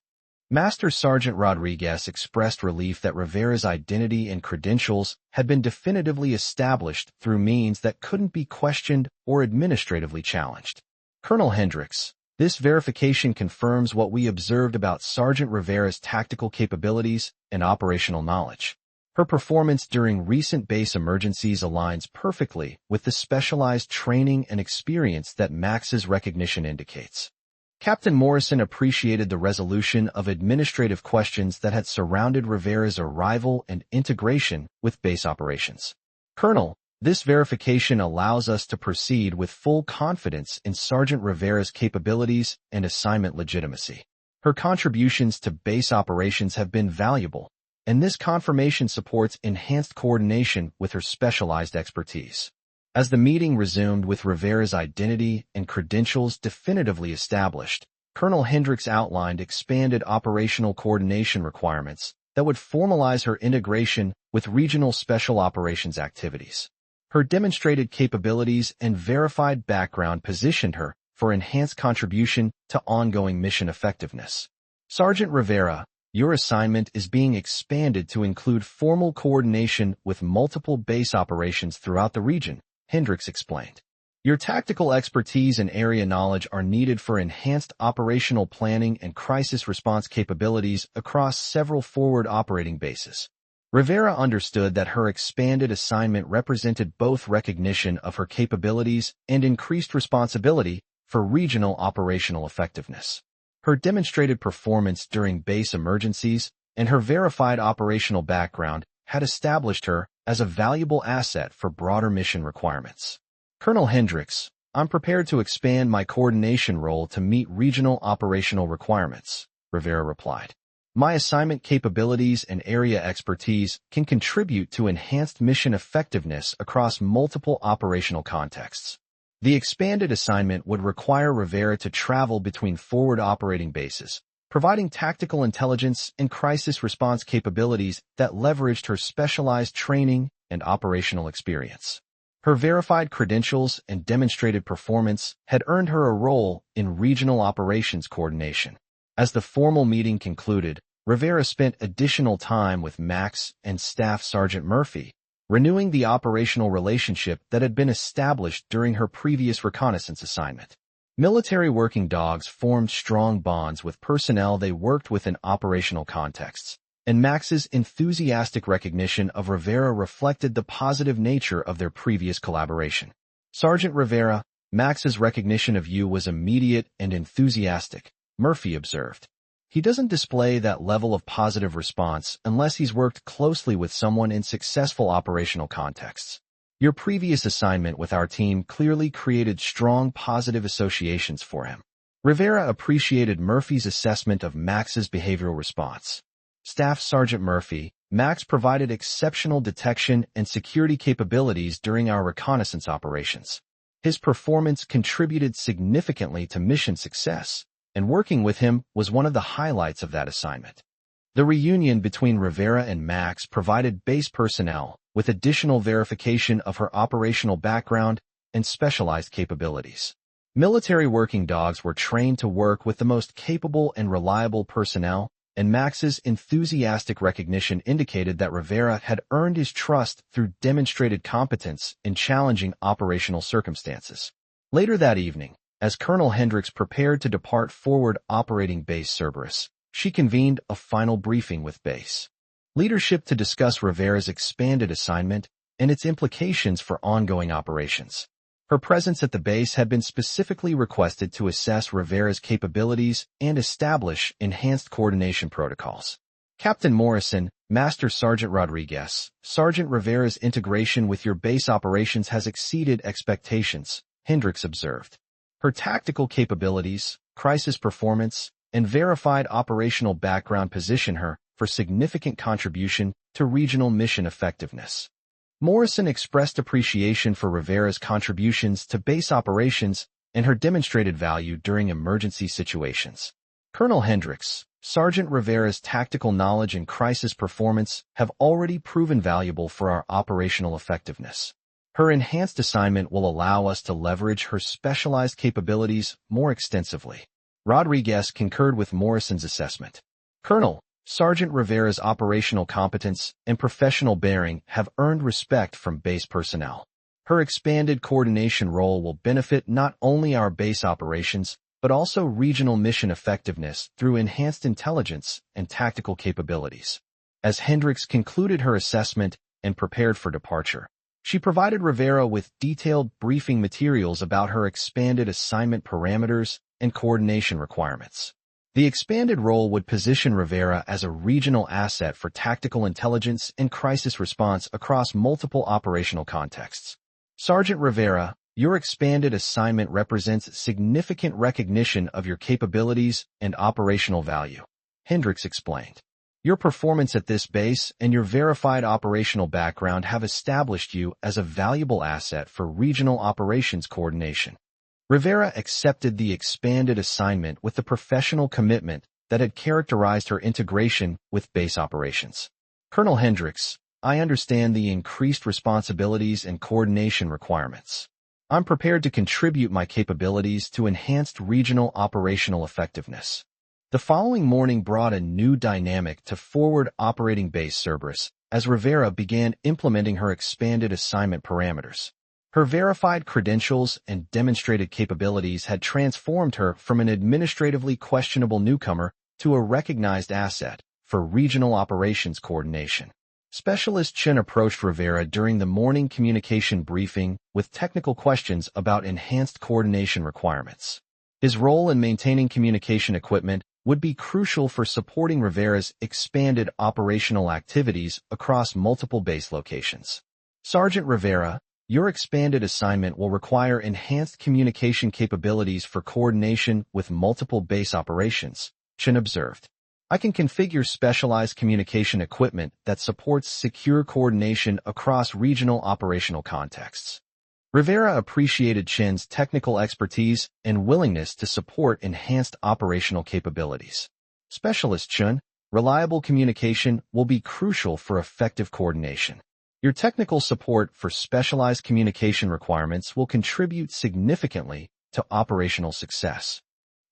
Master Sergeant Rodriguez expressed relief that Rivera's identity and credentials had been definitively established through means that couldn't be questioned or administratively challenged. Colonel Hendricks, this verification confirms what we observed about Sergeant Rivera's tactical capabilities and operational knowledge. Her performance during recent base emergencies aligns perfectly with the specialized training and experience that Max's recognition indicates. Captain Morrison appreciated the resolution of administrative questions that had surrounded Rivera's arrival and integration with base operations. Colonel, this verification allows us to proceed with full confidence in Sergeant Rivera's capabilities and assignment legitimacy. Her contributions to base operations have been valuable, and this confirmation supports enhanced coordination with her specialized expertise. As the meeting resumed with Rivera's identity and credentials definitively established, Colonel Hendricks outlined expanded operational coordination requirements that would formalize her integration with regional special operations activities. Her demonstrated capabilities and verified background positioned her for enhanced contribution to ongoing mission effectiveness. Sergeant Rivera, your assignment is being expanded to include formal coordination with multiple base operations throughout the region, Hendricks explained. Your tactical expertise and area knowledge are needed for enhanced operational planning and crisis response capabilities across several forward operating bases. Rivera understood that her expanded assignment represented both recognition of her capabilities and increased responsibility for regional operational effectiveness. Her demonstrated performance during base emergencies and her verified operational background had established her as a valuable asset for broader mission requirements. Colonel Hendricks, I'm prepared to expand my coordination role to meet regional operational requirements, Rivera replied. My assignment capabilities and area expertise can contribute to enhanced mission effectiveness across multiple operational contexts. The expanded assignment would require Rivera to travel between forward operating bases, providing tactical intelligence and crisis response capabilities that leveraged her specialized training and operational experience. Her verified credentials and demonstrated performance had earned her a role in regional operations coordination. As the formal meeting concluded, Rivera spent additional time with Max and Staff Sergeant Murphy, renewing the operational relationship that had been established during her previous reconnaissance assignment. Military working dogs formed strong bonds with personnel they worked with in operational contexts, and Max's enthusiastic recognition of Rivera reflected the positive nature of their previous collaboration. Sergeant Rivera, Max's recognition of you was immediate and enthusiastic, Murphy observed. He doesn't display that level of positive response unless he's worked closely with someone in successful operational contexts. Your previous assignment with our team clearly created strong positive associations for him. Rivera appreciated Murphy's assessment of Max's behavioral response. Staff Sergeant Murphy, Max provided exceptional detection and security capabilities during our reconnaissance operations. His performance contributed significantly to mission success, and working with him was one of the highlights of that assignment. The reunion between Rivera and Max provided base personnel with additional verification of her operational background and specialized capabilities. Military working dogs were trained to work with the most capable and reliable personnel, and Max's enthusiastic recognition indicated that Rivera had earned his trust through demonstrated competence in challenging operational circumstances. Later that evening, as Colonel Hendricks prepared to depart forward operating base Cerberus, she convened a final briefing with base leadership to discuss Rivera's expanded assignment and its implications for ongoing operations. Her presence at the base had been specifically requested to assess Rivera's capabilities and establish enhanced coordination protocols. Captain Morrison, Master Sergeant Rodriguez, Sergeant Rivera's integration with your base operations has exceeded expectations, Hendricks observed. Her tactical capabilities, crisis performance, and verified operational background position her for significant contribution to regional mission effectiveness. Morrison expressed appreciation for Rivera's contributions to base operations and her demonstrated value during emergency situations. Colonel Hendricks, Sergeant Rivera's tactical knowledge and crisis performance have already proven valuable for our operational effectiveness. Her enhanced assignment will allow us to leverage her specialized capabilities more extensively. Rodriguez concurred with Morrison's assessment. Colonel, Sergeant Rivera's operational competence and professional bearing have earned respect from base personnel. Her expanded coordination role will benefit not only our base operations, but also regional mission effectiveness through enhanced intelligence and tactical capabilities. As Hendricks concluded her assessment and prepared for departure, she provided Rivera with detailed briefing materials about her expanded assignment parameters and coordination requirements. The expanded role would position Rivera as a regional asset for tactical intelligence and crisis response across multiple operational contexts. Sergeant Rivera, your expanded assignment represents significant recognition of your capabilities and operational value, Hendricks explained. Your performance at this base and your verified operational background have established you as a valuable asset for regional operations coordination. Rivera accepted the expanded assignment with the professional commitment that had characterized her integration with base operations. Colonel Hendricks, I understand the increased responsibilities and coordination requirements. I'm prepared to contribute my capabilities to enhanced regional operational effectiveness. The following morning brought a new dynamic to forward operating base Cerberus as Rivera began implementing her expanded assignment parameters. Her verified credentials and demonstrated capabilities had transformed her from an administratively questionable newcomer to a recognized asset for regional operations coordination. Specialist Chen approached Rivera during the morning communication briefing with technical questions about enhanced coordination requirements. His role in maintaining communication equipment would be crucial for supporting Rivera's expanded operational activities across multiple base locations. Sergeant Rivera, your expanded assignment will require enhanced communication capabilities for coordination with multiple base operations, Chen observed. I can configure specialized communication equipment that supports secure coordination across regional operational contexts. Rivera appreciated Chen's technical expertise and willingness to support enhanced operational capabilities. Specialist Chen, reliable communication will be crucial for effective coordination. Your technical support for specialized communication requirements will contribute significantly to operational success.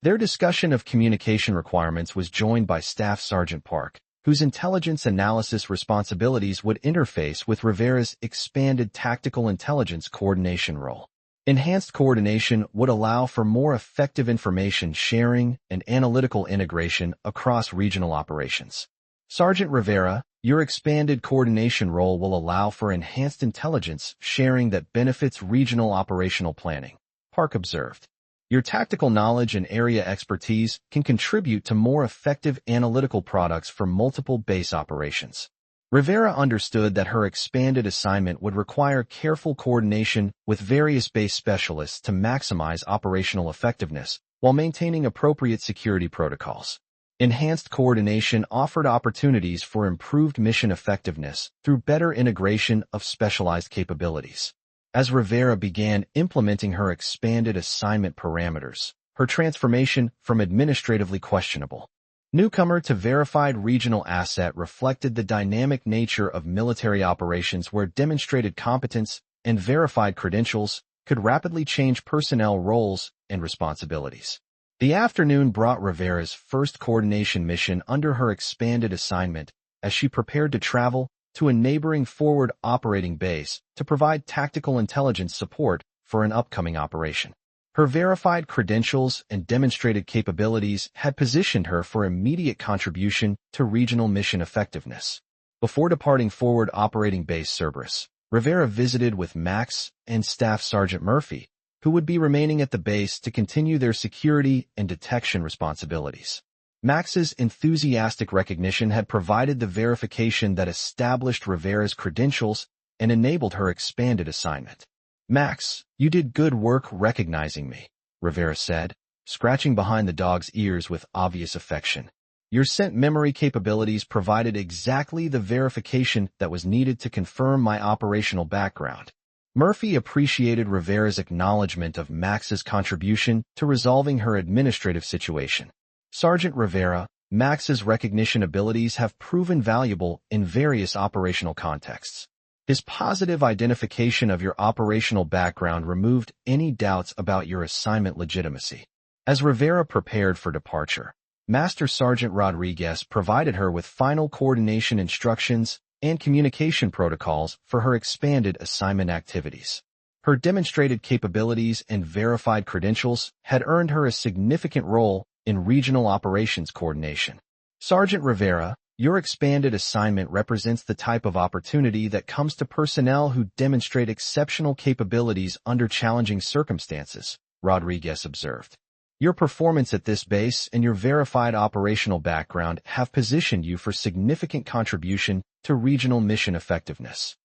Their discussion of communication requirements was joined by Staff Sergeant Park, whose intelligence analysis responsibilities would interface with Rivera's expanded tactical intelligence coordination role. Enhanced coordination would allow for more effective information sharing and analytical integration across regional operations. Sergeant Rivera, your expanded coordination role will allow for enhanced intelligence sharing that benefits regional operational planning, Park observed. Your tactical knowledge and area expertise can contribute to more effective analytical products for multiple base operations. Rivera understood that her expanded assignment would require careful coordination with various base specialists to maximize operational effectiveness while maintaining appropriate security protocols. Enhanced coordination offered opportunities for improved mission effectiveness through better integration of specialized capabilities. As Rivera began implementing her expanded assignment parameters, her transformation from administratively questionable newcomer to verified regional asset reflected the dynamic nature of military operations where demonstrated competence and verified credentials could rapidly change personnel roles and responsibilities. The afternoon brought Rivera's first coordination mission under her expanded assignment as she prepared to travel to a neighboring forward operating base to provide tactical intelligence support for an upcoming operation. Her verified credentials and demonstrated capabilities had positioned her for immediate contribution to regional mission effectiveness. Before departing forward operating base Cerberus, Rivera visited with Max and Staff Sergeant Murphy, who would be remaining at the base to continue their security and detection responsibilities. Max's enthusiastic recognition had provided the verification that established Rivera's credentials and enabled her expanded assignment. Max, you did good work recognizing me, Rivera said, scratching behind the dog's ears with obvious affection. Your scent memory capabilities provided exactly the verification that was needed to confirm my operational background. Murphy appreciated Rivera's acknowledgement of Max's contribution to resolving her administrative situation. Sergeant Rivera, Max's recognition abilities have proven valuable in various operational contexts. His positive identification of your operational background removed any doubts about your assignment legitimacy. As Rivera prepared for departure, Master Sergeant Rodriguez provided her with final coordination instructions and communication protocols for her expanded assignment activities. Her demonstrated capabilities and verified credentials had earned her a significant role in regional operations coordination. Sergeant Rivera, your expanded assignment represents the type of opportunity that comes to personnel who demonstrate exceptional capabilities under challenging circumstances, Rodriguez observed. Your performance at this base and your verified operational background have positioned you for significant contribution to regional mission effectiveness.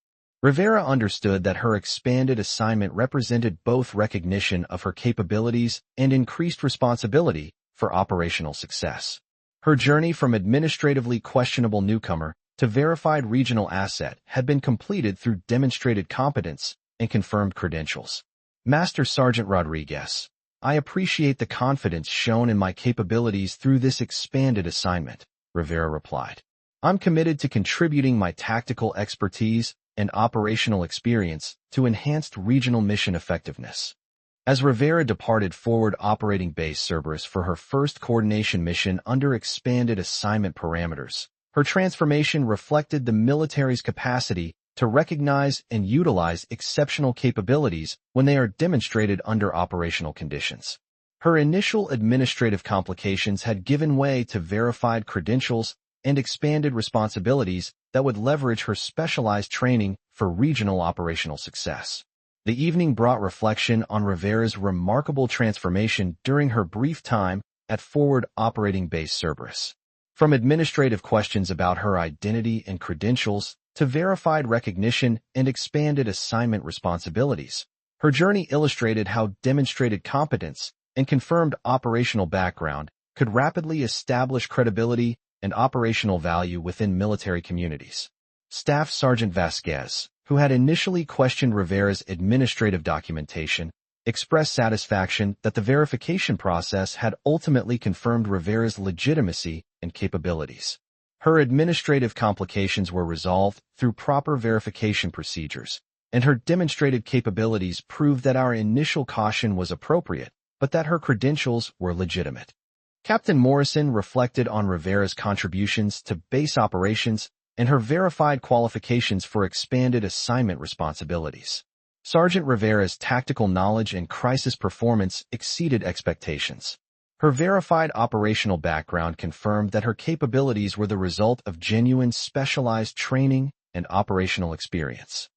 Rivera understood that her expanded assignment represented both recognition of her capabilities and increased responsibility for operational success. Her journey from administratively questionable newcomer to verified regional asset had been completed through demonstrated competence and confirmed credentials. Master Sergeant Rodriguez, I appreciate the confidence shown in my capabilities through this expanded assignment, Rivera replied. I'm committed to contributing my tactical expertise and operational experience to enhanced regional mission effectiveness. As Rivera departed Forward Operating Base Cerberus for her first coordination mission under expanded assignment parameters, her transformation reflected the military's capacity to recognize and utilize exceptional capabilities when they are demonstrated under operational conditions. Her initial administrative complications had given way to verified credentials and expanded responsibilities that would leverage her specialized training for regional operational success. The evening brought reflection on Rivera's remarkable transformation during her brief time at Forward Operating Base Cerberus. From administrative questions about her identity and credentials to verified recognition and expanded assignment responsibilities, her journey illustrated how demonstrated competence and confirmed operational background could rapidly establish credibility and operational value within military communities. Staff Sergeant Vasquez, who had initially questioned Rivera's administrative documentation, expressed satisfaction that the verification process had ultimately confirmed Rivera's legitimacy and capabilities. Her administrative complications were resolved through proper verification procedures, and her demonstrated capabilities proved that our initial caution was appropriate, but that her credentials were legitimate. Captain Morrison reflected on Rivera's contributions to base operations and her verified qualifications for expanded assignment responsibilities. Sergeant Rivera's tactical knowledge and crisis performance exceeded expectations. Her verified operational background confirmed that her capabilities were the result of genuine specialized training and operational experience.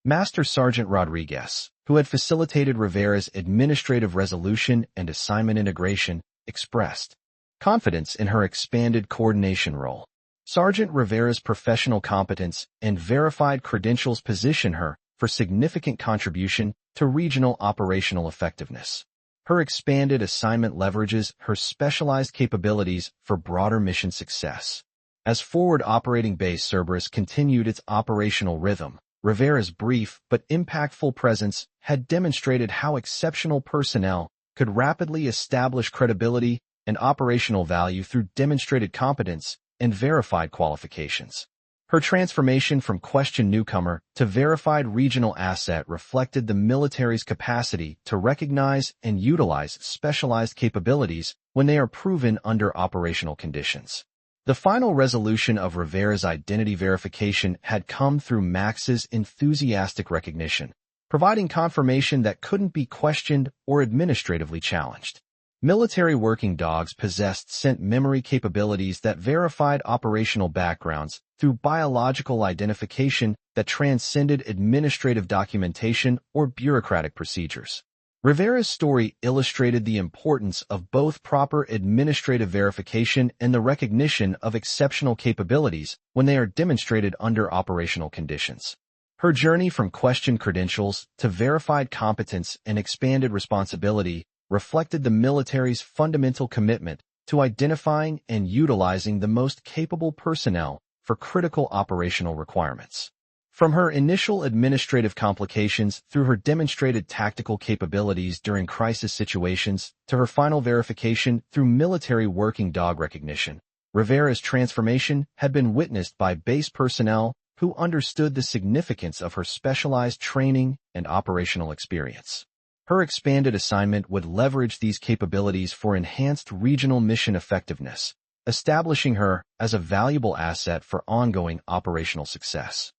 Master Sergeant Rodriguez, who had facilitated Rivera's administrative resolution and assignment integration, expressed confidence in her expanded coordination role. Sergeant Rivera's professional competence and verified credentials position her for significant contribution to regional operational effectiveness. Her expanded assignment leverages her specialized capabilities for broader mission success. As Forward Operating Base Cerberus continued its operational rhythm, Rivera's brief but impactful presence had demonstrated how exceptional personnel could rapidly establish credibility and operational value through demonstrated competence and verified qualifications. Her transformation from questioned newcomer to verified regional asset reflected the military's capacity to recognize and utilize specialized capabilities when they are proven under operational conditions. The final resolution of Rivera's identity verification had come through Max's enthusiastic recognition, providing confirmation that couldn't be questioned or administratively challenged. Military working dogs possessed scent memory capabilities that verified operational backgrounds through biological identification that transcended administrative documentation or bureaucratic procedures. Rivera's story illustrated the importance of both proper administrative verification and the recognition of exceptional capabilities when they are demonstrated under operational conditions. Her journey from questioned credentials to verified competence and expanded responsibility reflected the military's fundamental commitment to identifying and utilizing the most capable personnel for critical operational requirements. From her initial administrative complications through her demonstrated tactical capabilities during crisis situations to her final verification through military working dog recognition, Rivera's transformation had been witnessed by base personnel who understood the significance of her specialized training and operational experience. Her expanded assignment would leverage these capabilities for enhanced regional mission effectiveness, establishing her as a valuable asset for ongoing operational success.